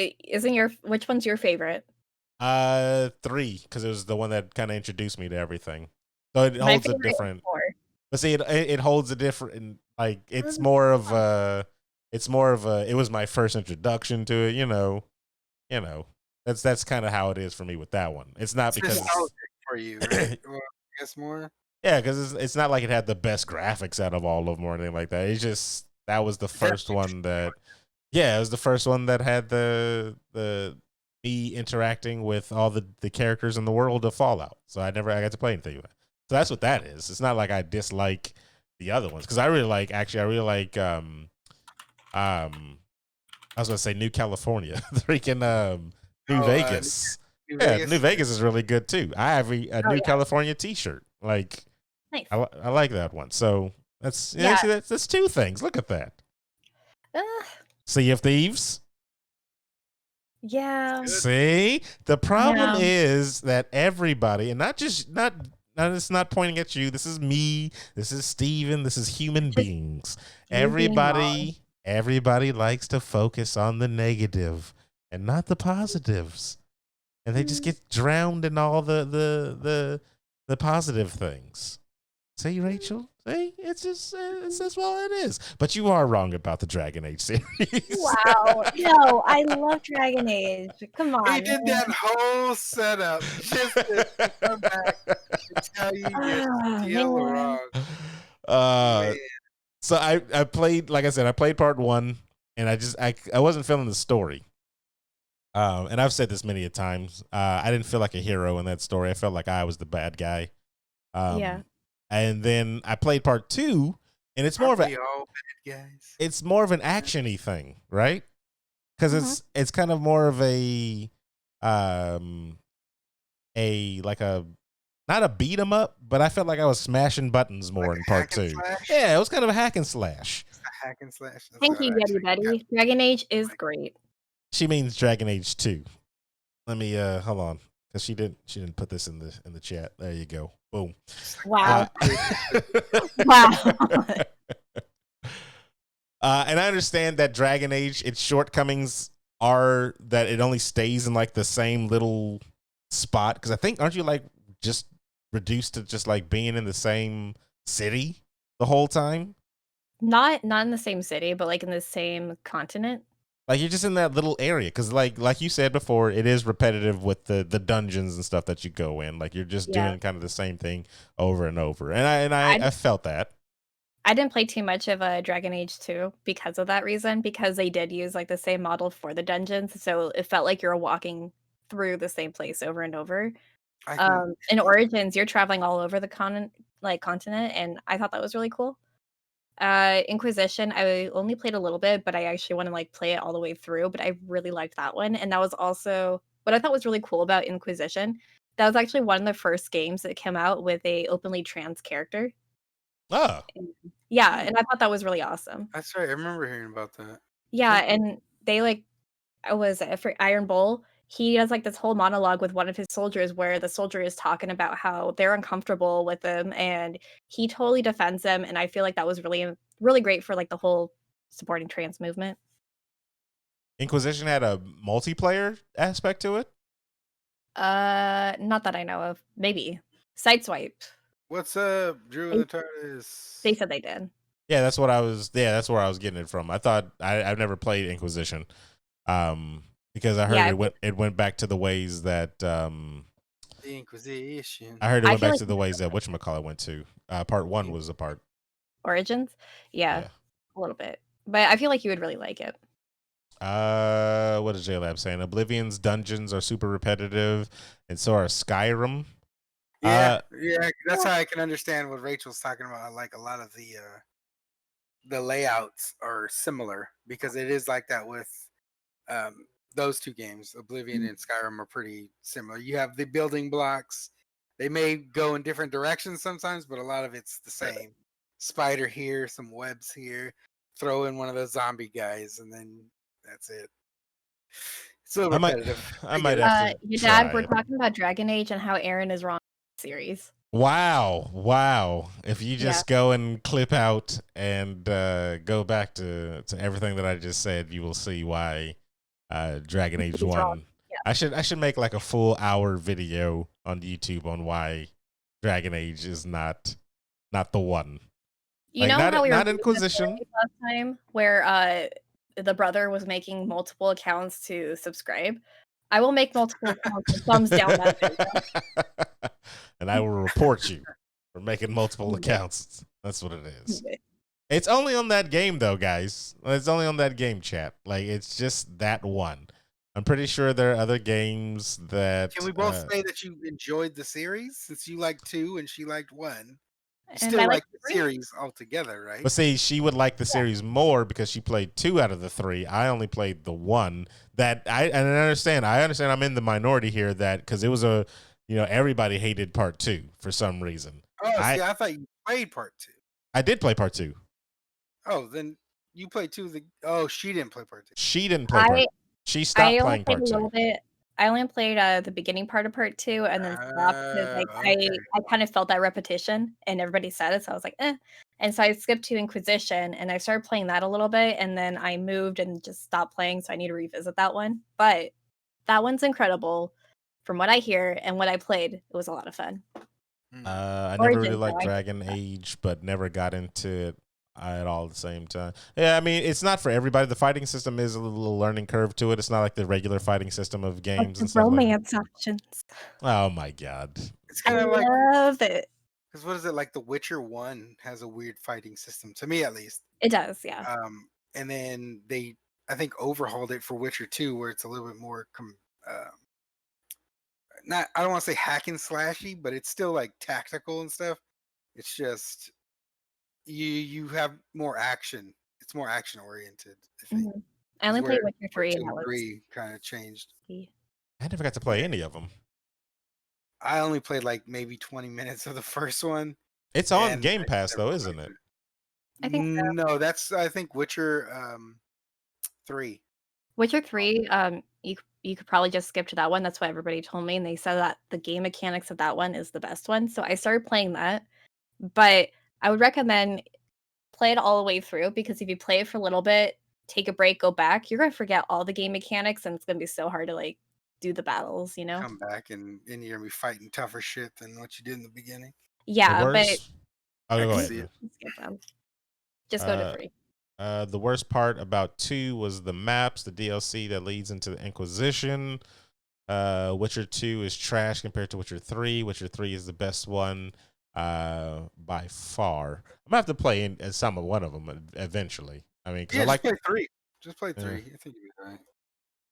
which one's your favorite? 3, because it was the one that kind of introduced me to everything. So it My holds a favorite is different. 4. But see, it holds a different. Like it's more of a. It's more of a. It was my first introduction to it. You know. That's kind of how it is for me with that one. It's not It's because. nostalgic for you, right? Well, I guess more. Yeah, because it's not like it had the best graphics out of all of them or anything like that. It's just that was the first one that. Yeah, it was the first one that had the me interacting with all the characters in the world of Fallout. So I got to play anything with it. So that's what that is. It's not like I dislike the other ones because I really like I was gonna say New California, freaking New Vegas. New Yeah, Vegas. New Vegas is really good too. I have a New yeah. California T-shirt. Like Nice. I like that one. So that's Yeah. see, that's 2 things. Look at that. Uh, Sea of Thieves. yeah. Good. See, the problem Yeah. is that everybody, and it's not pointing at you. This is me. This is Steven. This is human Just beings. you being wrong. Everybody likes to focus on the negative and not the positives, and they just get drowned in all the positive things. See, Rachel? See, it's just well, it is. But you are wrong about the Dragon Age series. Wow. No, I love Dragon Age. Come on. He did that whole setup just to come back and tell you you're Ah, still man. wrong. uh, Man. so I played, like I said, I played part 1, and I wasn't feeling the story. And I've said this many a times. I didn't feel like a hero in that story. I felt like I was the bad guy. Yeah. And then I played part 2, and it's more of Aren't a we all bad guys? it's more of an action-y thing, right? Because Mhm. it's kind of more of a like a not a beat 'em up, but I felt like I was smashing buttons more Like in a part hack and 2. slash? Yeah, it was kind of a hack and slash. It's a hack and slash. That's Thank good, you, Yeti actually. Betty. Dragon Age is great. She means Dragon Age 2. Let me hold on, because she didn't put this in the chat. There you go. Boom. Wow. Wow. Wow. And I understand that Dragon Age, its shortcomings are that it only stays in like the same little spot. Because I think, aren't you like just reduced to just like being in the same city the whole time? Not in the same city, but like in the same continent. Like you're just in that little area because, like you said before, it is repetitive with the dungeons and stuff that you go in. Like you're just Yeah. doing kind of the same thing over and over. And I I felt that. I didn't play too much of Dragon Age 2 because of that reason, because they did use, like, the same model for the dungeons, so it felt like you were walking through the same place over and over. I can In see. Origins, you're traveling all over the continent, and I thought that was really cool. Inquisition, I only played a little bit, but I actually wanna, like, play it all the way through, but I really liked that one, and that was also what I thought was really cool about Inquisition, that was actually one of the first games that came out with a openly trans character. Oh, And yeah, Hmm, and I thought that was really awesome. that's right. I remember hearing about that. Yeah, Thank you. and they, like was it for Iron Bull, he has, like, this whole monologue with one of his soldiers where the soldier is talking about how they're uncomfortable with him, and he totally defends them, and I feel like that was really great for, like, the whole supporting trans movement. Inquisition had a multiplayer aspect to it. Not that I know of. Maybe. Sideswipe. What's up, Drew and They the TARDIS? they said they did. Yeah, that's what I was. Yeah, that's where I was getting it from. I thought I've never played Inquisition, because I heard Yeah, it went back to the ways that The Inquisition. I heard it I went feel back like to the ways that whatchamacallit went to. Part one was a part. Origins? Yeah, Yeah. a little bit. But I feel like you would really like it. What is JLab saying? Oblivion's dungeons are super repetitive, and so are Skyrim. Yeah, yeah, that's how I can understand what Rachel's talking about. Like a lot of the layouts are similar because it is like that with um those two games. Oblivion and Skyrim are pretty similar. You have the building blocks. They may go in different directions sometimes, but a lot of it's the same. Spider here, some webs here. Throw in one of those zombie guys, and then that's it. It's a little I might, repetitive. I I get might it. have to Your dad, try we're it. talking about Dragon Age and how Aaron is wrong in the series. Wow. If you Yeah. just go and clip out and go back to everything that I just said, you will see why Dragon Age He's wrong. 1. I should make like a full hour video on YouTube on why Dragon Age is not the one. You Like know how we were not doing this Inquisition. series last time where the brother was making multiple accounts to subscribe? I will make multiple accounts and thumbs down that video. And I will report you for making multiple accounts. That's what it is. Okay. It's only on that game though, guys. It's only on that game, chat. Like it's just that one. I'm pretty sure there are other games that Can we both say that you enjoyed the series since you liked 2 and she liked 1? You And still I like like the 3. series altogether, right? but see, she would like the series more because she played 2 out of the 3. I only played the 1. That I understand. I understand. I'm in the minority here that because it was everybody hated part 2 for some reason. Oh, I see, I thought you played part 2. I did play part 2. Oh, then you played 2 of the oh, she didn't play part 2. She didn't play part. She stopped I only playing played a part 2. little bit. I only played the beginning part of part 2 and then stopped because like Okay. I kind of felt that repetition and everybody said it, so I was like, eh. And so I skipped to Inquisition and I started playing that a little bit and then I moved and just stopped playing, so I need to revisit that one. But that one's incredible from what I hear and what I played. It was a lot of fun. I never really Origins, liked though, Dragon Age, but never got into it at all at the same time. Yeah, I mean, it's not for everybody. The fighting system is a little learning curve to it. It's not like the regular fighting system of games and the stuff like that. romance options. Oh my god. It's I kind of like love it. because what is it like? The Witcher 1 has a weird fighting system to me, at least. It does, yeah. And then they, I think, overhauled it for Witcher 2, where it's a little bit more not, I don't want to say hack and slashy, but it's still like tactical and stuff. It's just you have more action. It's more action oriented, I think. Mhm. I only played Witcher 3 2 and that and was 3 kind of changed. I never got to play any of them. I only played like maybe 20 minutes of the first one. It's on and Game I Pass never though, got isn't to it? I think so. No, that's I think Witcher 3. Witcher 3, you could probably just skip to that one. That's what everybody told me, and they said that the game mechanics of that one is the best one. So I started playing that, but I would recommend play it all the way through because if you play it for a little bit, take a break, go back, you're gonna forget all the game mechanics, and it's gonna be so hard to like do the battles. You know? Come back and you're gonna be fighting tougher shit than what you did in the beginning. The Yeah, but worst. Oh, I go can ahead. see it. skip them. Just go to Uh, 3. The worst part about 2 was the maps, the DLC that leads into the Inquisition. Witcher 2 is trash compared to Witcher 3. Witcher 3 is the best one by far. I'm gonna have to play in some of one of them eventually. I mean, because Yeah, just play 3. Just play 3. I think you'll be all right.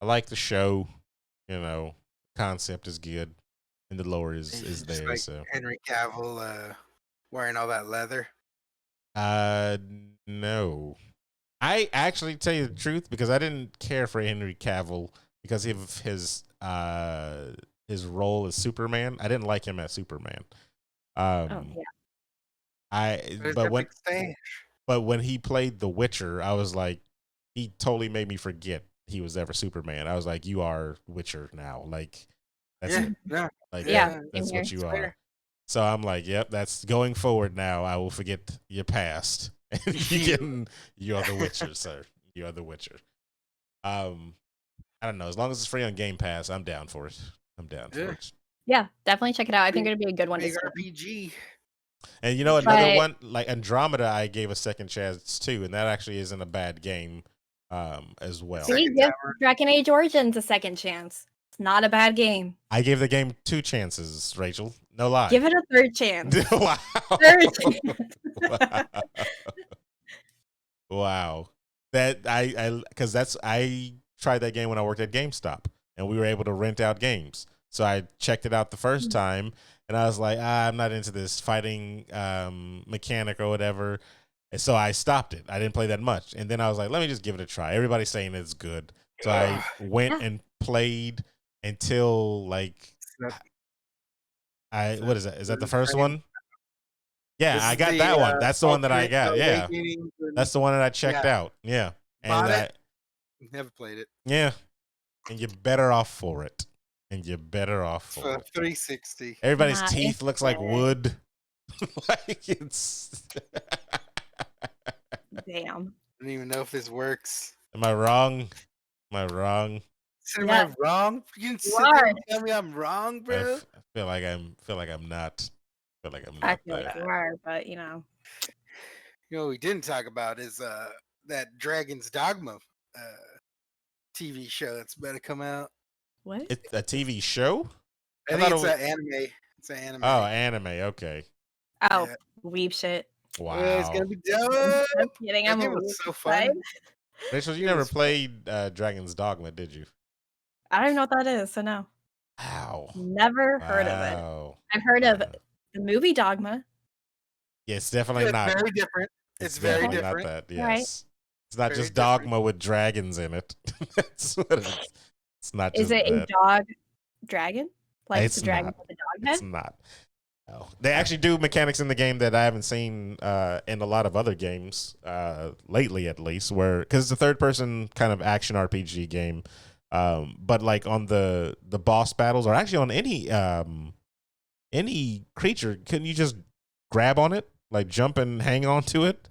I like the show. Concept is good, and the lore is Just there. like So Henry Cavill wearing all that leather. no. I actually tell you the truth because I didn't care for Henry Cavill because of his role as Superman. I didn't like him as Superman. Oh Um, yeah. There's but that when big stash. he played The Witcher, I was like, he totally made me forget he was ever Superman. I was like, you are Witcher now. Like that's Yeah, it. yeah, Like Yeah, yeah. that's same what here. you It's are. fair. So I'm like, yep, that's going forward now. I will forget your past. And you are the Witcher, sir. You are the Witcher. I don't know. As long as it's free on Game Pass, I'm down for it. I'm down for Yeah. it. Yeah, definitely check it out. I think Big- it'd be a good one to Big stream. RPG. And you know another But- one like Andromeda, I gave a second chance too, and that actually isn't a bad game, as well. See, Second give timer. Dragon Age Origins a second chance. It's not a bad game. I gave the game 2 chances, Rachel. No lie. Give it a third chance. Wow. Third chance. Wow. Wow. That because I tried that game when I worked at GameStop, and we were able to rent out games. So I checked it out the first time, and I was like, I'm not into this fighting mechanic or whatever. And so I stopped it. I didn't play that much, and then I was like, let me just give it a try. Everybody's saying it's good, so I went Yeah. and played until like what is that? Is that the first one? Yeah, This I is got the, that one. That's the one that I alternate got. Yeah, Awakening and that's the one that I checked Yeah. out. Yeah, Bought and it? Never played it. yeah, and you're better off for it. And you're better off It's for for it. 360. Everybody's Nah, teeth it's looks like good. wood. Like it's. Damn. I don't even know if this works. Am I wrong? Am I wrong? Am Yeah. I wrong? You can You sit there are. and tell me I'm wrong, bro. I feel like I'm not. Feel like I'm I not feel like there. you are, but you know. You know what we didn't talk about is that Dragon's Dogma TV show that's about to come out. What? It's a TV show. I I think thought it's it an anime. It's an anime. Oh, anime. Okay. Oh, Yeah. weeb shit. Yeah, it's Wow. gonna be dope. I'm kidding. That I'm a game little was so fun. excited. Rachel, you It never was fun. played Dragon's Dogma, did you? I don't even know what that is, so no. Wow. Never heard of it. Wow. I've heard of Wow. the movie Dogma. Yeah, it's definitely It's not. very different. It's very definitely different. not that. Right. Yes. It's not Very just different. Dogma with dragons in it. That's what it's not Is just it that. a dog dragon? Like It's the dragon not. with the dog head? It's not. No. They actually do mechanics in the game that I haven't seen in a lot of other games lately, at least, where because it's a third person kind of action RPG game, but like on the boss battles or actually on any creature, can you just grab on it, like jump and hang on to it?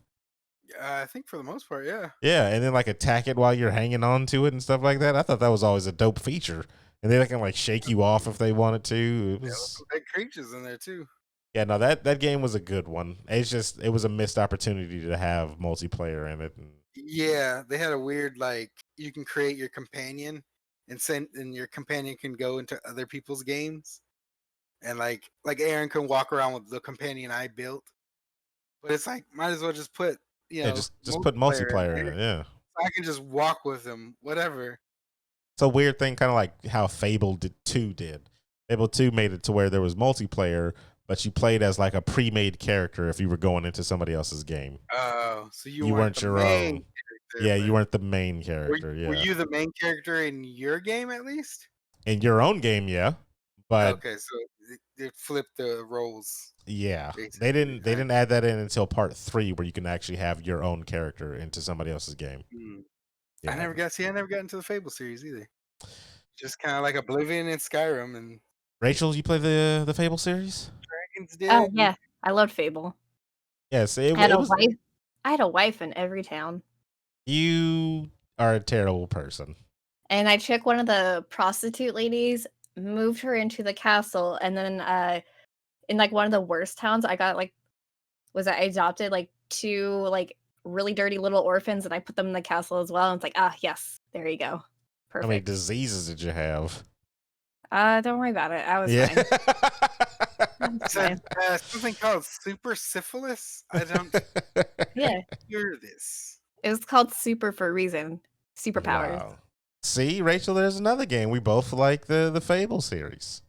I think for the most part, yeah. Yeah, and then like attack it while you're hanging on to it and stuff like that. I thought that was always a dope feature. And they can like shake you off if they wanted to. It There was was some big creatures in there too. yeah, no, that game was a good one. It was a missed opportunity to have multiplayer in it. And Yeah, they had a weird like you can create your companion and your companion can go into other people's games. And like Aaron can walk around with the companion I built. But it's like might as well just put, yeah, just put multiplayer in it. Yeah, I can just walk with him, whatever. it's a weird thing, kind of like how Fable 2 did. Fable 2 made it to where there was multiplayer, but you played as like a pre-made character if you were going into somebody else's game. Oh, so you weren't the your main own. character, Yeah, but you weren't the main Were, character. were Yeah, you the main character in your game at least? in your own game, yeah, but Okay, so they flipped the roles. yeah, Basically, they huh? didn't add that in until part 3, where you can actually have your own character into somebody else's game. Yeah. I never got into the Fable series either. Just kind of like Oblivion and Skyrim and Rachel, you play the Fable series? Dragons Oh did. yeah, I loved Fable. Yes, I had a wife. I had a wife in every town, You are a terrible person. and I took one of the prostitute ladies, moved her into the castle, and then in like one of the worst towns, I got I adopted like 2 like really dirty little orphans, and I put them in the castle as well. And it's like, ah, yes, there you go. How many Perfect. diseases did you have? Don't worry about it. I was Yeah. fine. I was Said fine. something called super syphilis. I don't Yeah, hear this. it was called Super for a reason. Superpowers. Wow. See, Rachel, there's another game. We both like the Fable series.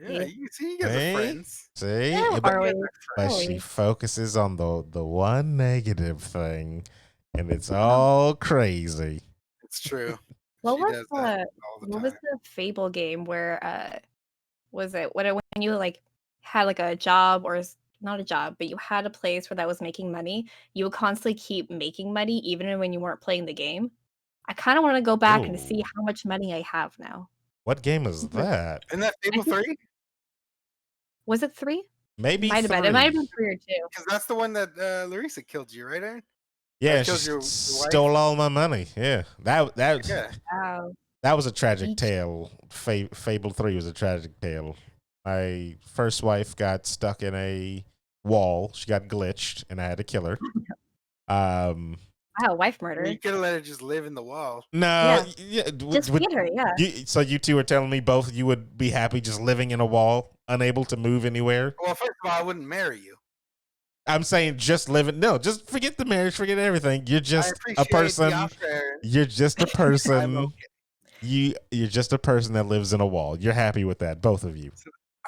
Yeah, Yeah. you see, you guys are See? friends. See? Yeah, But, are we? but Are she we? focuses on the one negative thing, and it's all crazy. It's true. What She was does that all the what was time. the Fable game where was it when you like had like a job or not a job, but you had a place where that was making money, you would constantly keep making money even when you weren't playing the game? I kind of want to go back and see Ooh. how much money I have now. What game is But that? Isn't that I Fable think 3? was it 3? It Maybe might have been. It might have been 3. 3 or 2. Because that's the one that Larissa killed you, right, Aaron? Yeah, she killed your wife? stole all my money. Yeah, that Yeah. Wow. that was a tragic Each- tale. Fable 3 was a tragic tale. My first wife got stuck in a wall. She got glitched, and I had to kill her. Um, Wow, wife You murder. could have let her just live in the wall. no, Yeah. yeah, Just feed her, yeah. so you two are telling me both you would be happy just living in a wall, unable to move anywhere? Well, first of all, I wouldn't marry you. I'm saying just living. No, just forget the marriage, forget everything. You're I just appreciate a person. the offer, Aaron. You're just a I'm person. okay. You're just a person that lives in a wall. You're happy with that, both of you.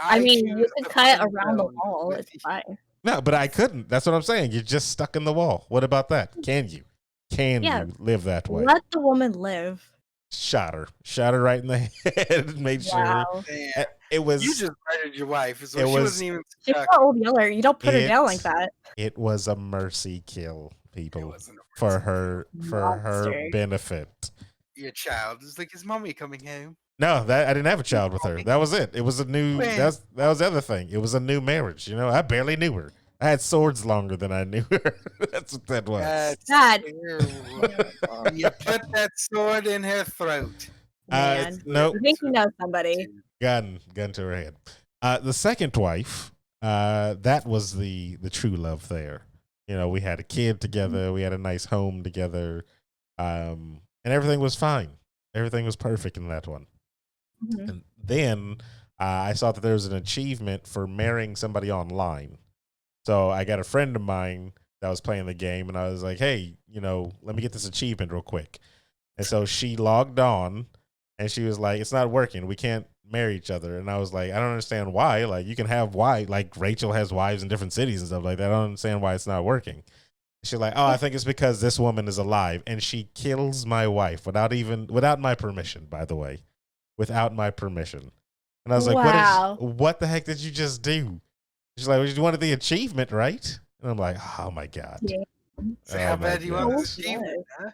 I mean, you choose could the cut friend around the zone wall. with It's you. fine. No, but I couldn't. That's what I'm saying. You're just stuck in the wall. What about that? Can you? Can Yeah. you live that way? Let the woman live. Shot her right in the head. Made sure Wow. Damn. it was. You just murdered your wife. So It she was- wasn't even She's stuck. not old Yeller. You don't put her down like that. It was a mercy kill, It people, wasn't a for mercy her Monster. benefit. Your child. It's like, is mommy coming home? No, that I didn't have a child with her. That was it. It was a new. Man. That was the other thing. It was a new marriage. You know, I barely knew her. I had swords longer than I knew her. That's what that was. That's God. terrible. You put that sword in her throat. Man. Nope. You think you know somebody. Gun to her head. The second wife, that was the true love there. You know, we had a kid together. We had a nice home together, and everything was fine. Everything was perfect in that one. Mhm. And then I saw that there was an achievement for marrying somebody online. So I got a friend of mine that was playing the game, and I was like, hey, you know, let me get this achievement real quick. And so she logged on, and she was like, it's not working. We can't marry each other. And I was like, I don't understand why. Like, you can have wives. Like, Rachel has wives in different cities and stuff like that. I don't understand why it's not working. She's like, oh, I think it's because this woman is alive. And she kills my wife without my permission, by the way. Without my permission. And I was like, Wow. what the heck did you just do? She's like, well, you wanted the achievement, right? And I'm like, oh my God. Yeah. So Oh how my bad do you want goodness. this achievement, huh?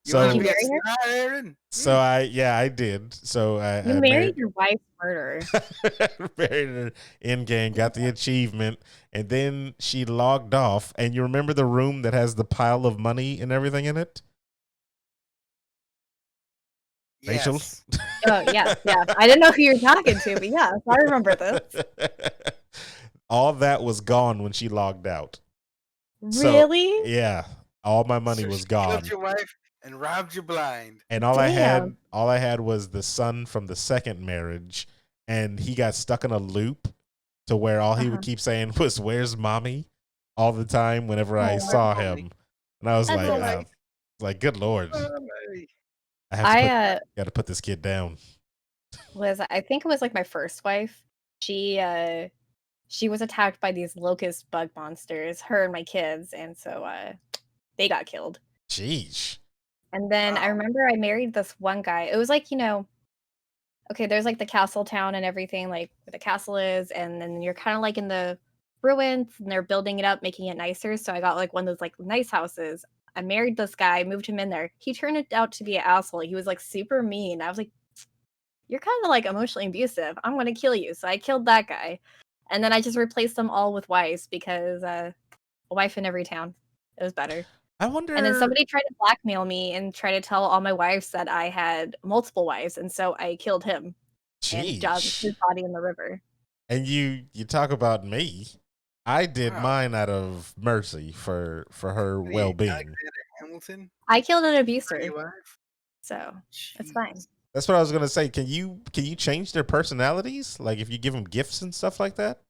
You So- want to Did be you a marry her? star, Aaron? So I did. So I You married your wife's murderer. married her in game, got the achievement, and then she logged off. And you remember the room that has the pile of money and everything in it? Rachel? Yes. Oh, yeah. I didn't know who you're talking to, but yes, I remember this. All that was gone when she logged out. So, Really? yeah, all my money So was she gone. killed your wife and robbed you blind. And all I Damn. had was the son from the second marriage, and he got stuck in a loop to where all he would keep saying was, "Where's mommy?" all the time whenever I Oh, saw mommy? him. And I was That's like, good Lord, Mommy. I have to got to put this kid down. I think it was like my first wife. She was attacked by these locust bug monsters, her and my kids, and so they got killed. Jeez. And then I Wow. remember I married this one guy. It was like, okay, there's like the castle town and everything, like where the castle is, and then you're kind of like in the ruins and they're building it up, making it nicer. So I got like one of those like nice houses. I married this guy, moved him in there. He turned it out to be an asshole. He was like super mean. I was like, you're kind of like emotionally abusive. I'm gonna kill you. So I killed that guy. And then I just replaced them all with wives because a wife in every town. It was better. I wonder. And then somebody tried to blackmail me and try to tell all my wives that I had multiple wives, and so I killed him and dumped Jeez. his body in the river. And you talk about me. I did Wow. mine out of mercy for her Hey, well-being. Alexander Hamilton, I killed an are abuser, you alive? so it's fine. Jeez. That's what I was gonna say. Can you change their personalities? Like if you give them gifts and stuff like that?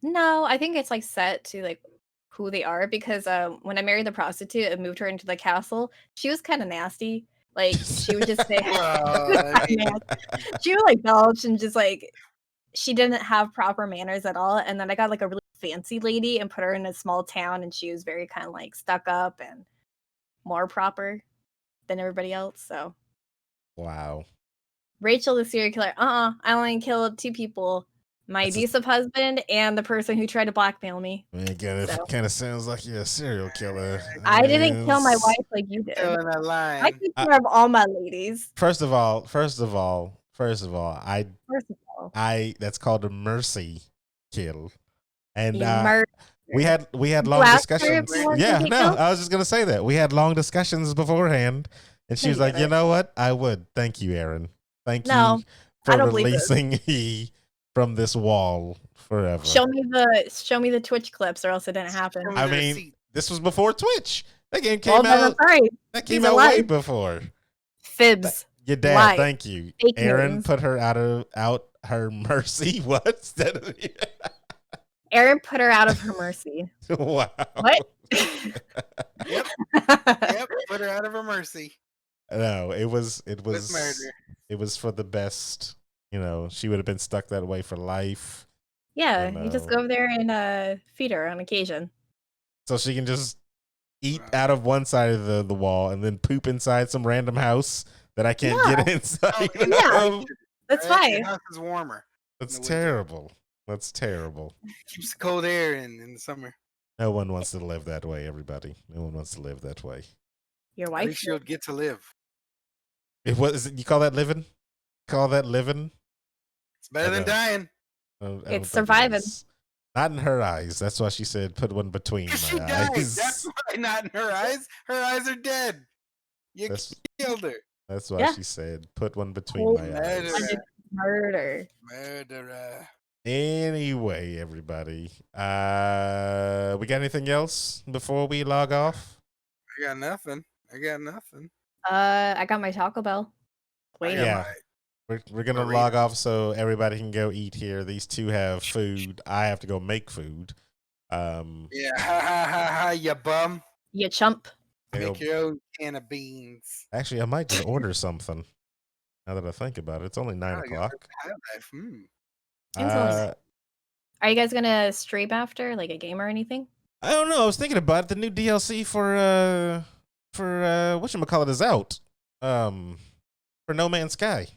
No, I think it's like set to like who they are because when I married the prostitute and moved her into the castle, she was kind of nasty. Like she would just say, Well, I mean, she would like belch and just like she didn't have proper manners at all. And then I got like a really fancy lady and put her in a small town, and she was very kind of like stuck up and more proper than everybody else. So Wow. Rachel, the serial killer, I only killed 2 people. My That's a- abusive husband and the person who tried to blackmail me. Man, it So. kind of sounds like you're a serial killer. I didn't kill my It's- wife like you did. telling a I line. take care of all my ladies. First of all, First of all, that's called a mercy kill. And you murder. we had You long asked her if discussions. you wanted to Yeah, get no, killed? I was just gonna say that. We had long discussions beforehand. And she No, was you like, you didn't. know what? I would. Thank you, Aaron. Thank No, you I for don't believe this. releasing me from this wall forever. Show me the Twitch clips, or else it didn't happen. Show me I the mean, receipt. this was before Twitch. That game Well, came then I'm out. sorry. That came These are out way lies. before. Fibs. Your dad, Lies. thank you. Fake Aaron news. put her out her mercy. What? Aaron put her out of her mercy. Wow. What? Yep, put her out of her mercy. No, it was With murder. it was for the best. You know, she would have been stuck that way for life. Yeah, Oh, you just no. go over there and feed her on occasion. So she can just eat out of one side of the wall and then poop inside some random house that I can't Yeah. get inside. Yeah. of. That's Right? fine. Your house is warmer. That's in the winter. terrible. That's terrible. Keeps the cold air in the summer. No one wants to live that way, everybody. No one wants to live that way. Your At wife. least you'll get to live. You call that living? Call that living? It's better I than know. dying. I don't think It's it surviving. is. Not in her eyes. That's why she said put one between Because she my died. eyes. That's why not in her eyes. Her eyes are dead. You That's, killed her. that's why Yeah. she said put one between Cold my murderer. eyes. Murder. Murderer. Anyway, everybody. We got anything else before we log off? I got nothing. I got my Taco Bell. I Wait. got Yeah. We're gonna Burrito. log off so everybody can go eat here. These two have food. I have to go make food. Yeah, ha ha ha ha, you bum. You chump. Make your own can of beans. Actually, I might just order something. Now that I think about it, it's only 9 Oh, you o'clock. High life. It's only Are you guys gonna stream after, like a game or anything? I don't know. I was thinking about it. The new DLC for whatchamacallit is out. For No Man's Sky.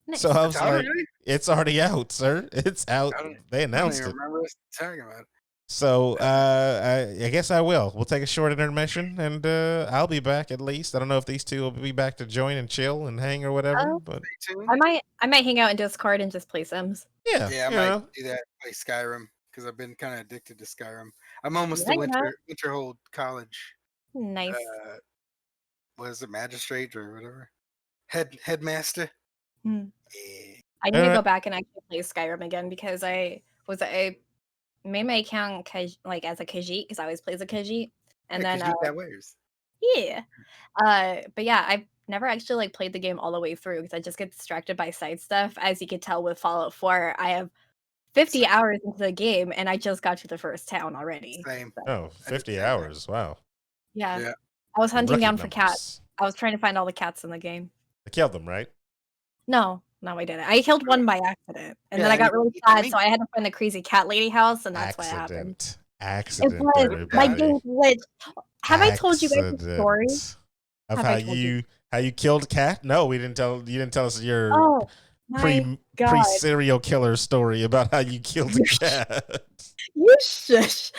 Nice. So I was It's like, already? it's already out, sir. It's out. They I don't announced even it. remember us talking about it. So I guess I will. We'll take a short intermission, and I'll be back at least. I don't know if these two will be back to join and chill and hang or whatever. Oh. But Stay tuned. I might hang out in Discord and just play Sims. yeah, Yeah, I you might know. do that. Play Skyrim because I've been kind of addicted to Skyrim. I'm almost Yeah, to you have. Winterhold College. Nice. What is it, magistrate or whatever? Headmaster. Hmm. Yeah. I need to Alright. go back and actually play Skyrim again because I made my account like as a Khajiit because I always play as a Khajiit, and Yeah, 'cause then you got wares. yeah, but yeah, I've never actually like played the game all the way through because I just get distracted by side stuff. As you can tell with Fallout 4, I have 50 hours into the game and I just got to the first town already. Same. Oh, I did 50 that. hours. Wow. Yeah, Yeah. I was hunting Rookie down for numbers. cats. I was trying to find all the cats in the game. I killed them, right? No, I didn't. I killed one by accident, and Yeah, then I and got you really eat sad, meat. so I had to find the crazy cat lady house, and that's what happened. Accident, It was my everybody. game glitch. Have I told you guys the story? Accident. Of Have how I told you? how you killed Cat? No, we didn't tell. You didn't tell us your Oh my god! pre serial killer story about how you killed a cat. You shush.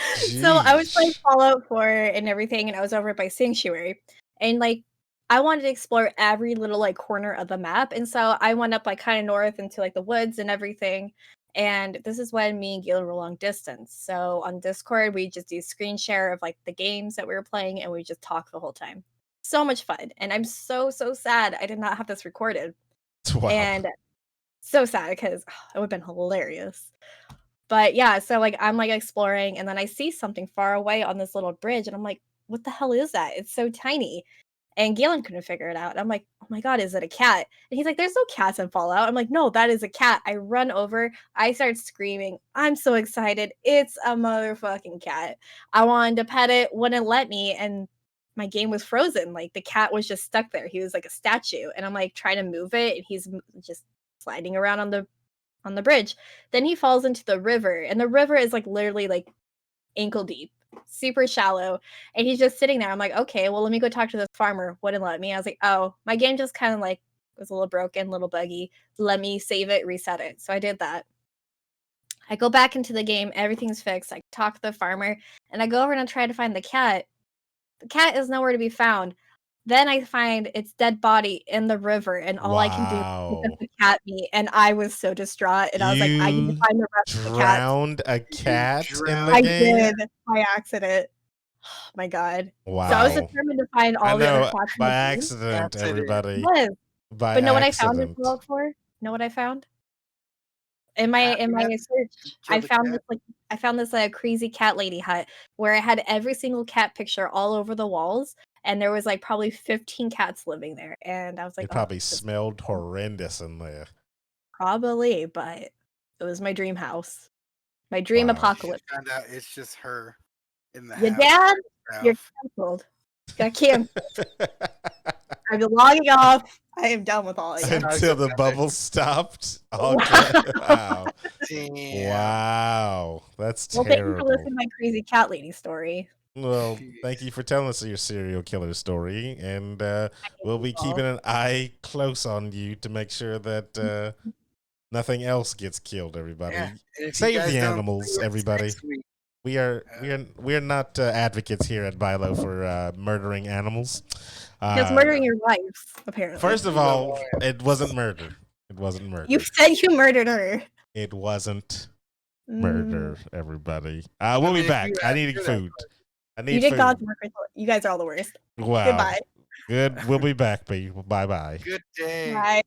So I was playing Jeez. Fallout 4 and everything, and I was over by Sanctuary, and like I wanted to explore every little like corner of the map, and so I went up like kind of north into like the woods and everything. And this is when me and Galen were long distance. So on Discord, we just do screen share of like the games that we were playing, and we just talk the whole time. So much fun, and I'm so sad I did not have this recorded, Wow. and so sad because it would have been hilarious. But yeah, so like I'm like exploring, and then I see something far away on this little bridge, and I'm like, what the hell is that? It's so tiny. And Galen couldn't figure it out. And I'm like, oh my God, is it a cat? And he's like, there's no cats in Fallout. I'm like, no, that is a cat. I run over. I start screaming. I'm so excited. It's a motherfucking cat. I wanted to pet it, wouldn't let me. And my game was frozen. Like the cat was just stuck there. He was like a statue. And I'm like trying to move it. And he's just sliding around on the bridge. Then he falls into the river. And the river is like literally like ankle deep, super shallow, and he's just sitting there. I'm like, okay, well, let me go talk to this farmer. Wouldn't let me. I was like, oh, my game just kind of like was a little broken, a little buggy. Let me save it, reset it. So I did that. I go back into the game, everything's fixed. I talk to the farmer, and I go over and I try to find the cat. The cat is nowhere to be found. Then I find its dead body in the river, and all I can do is pick Wow. up the cat meat, and I was so distraught, and I was like, I need to You find the rest of the cats. drowned a cat in the I game? did by accident. Oh my God. So I was Wow. determined to find I all the other know, cats in by the game. accident, That's it. everybody. Yes. By But know what I found this accident. world for? Know what I found? In my Happiness? search, Kill I the found cat? this like I found this crazy cat lady hut where I had every single cat picture all over the walls, and there was like probably 15 cats living there, and I was like, It oh, probably this is smelled horrendous in there. probably, but it was my dream house, my dream Wow. You apocalypse. find out it's just her in the Your house. dad, you're herself. canceled. Got canceled. I'm logging off. I am done with all of you. Until the bubbles stopped. Wow. Wow. Damn. Wow. That's Well, thank you for terrible. listening to my crazy cat lady story. Well, thank you for telling us your serial killer story, and we'll be you all. keeping an eye close on you to make sure that nothing else gets killed. Everybody, Yeah. And if you save guys the don't animals. see us Everybody, next week, we are not advocates here at BYLO for murdering animals. Just murdering your wife, apparently. First of You love all, all it wasn't murder. It wasn't murder. You said you murdered her. It wasn't Mm. murder. Everybody, we'll be if back. you I need ask her that food. I need You did food. God's work. You guys are all the worst. Wow. Goodbye. Good. We'll be back, B. Bye bye. good day. Bye.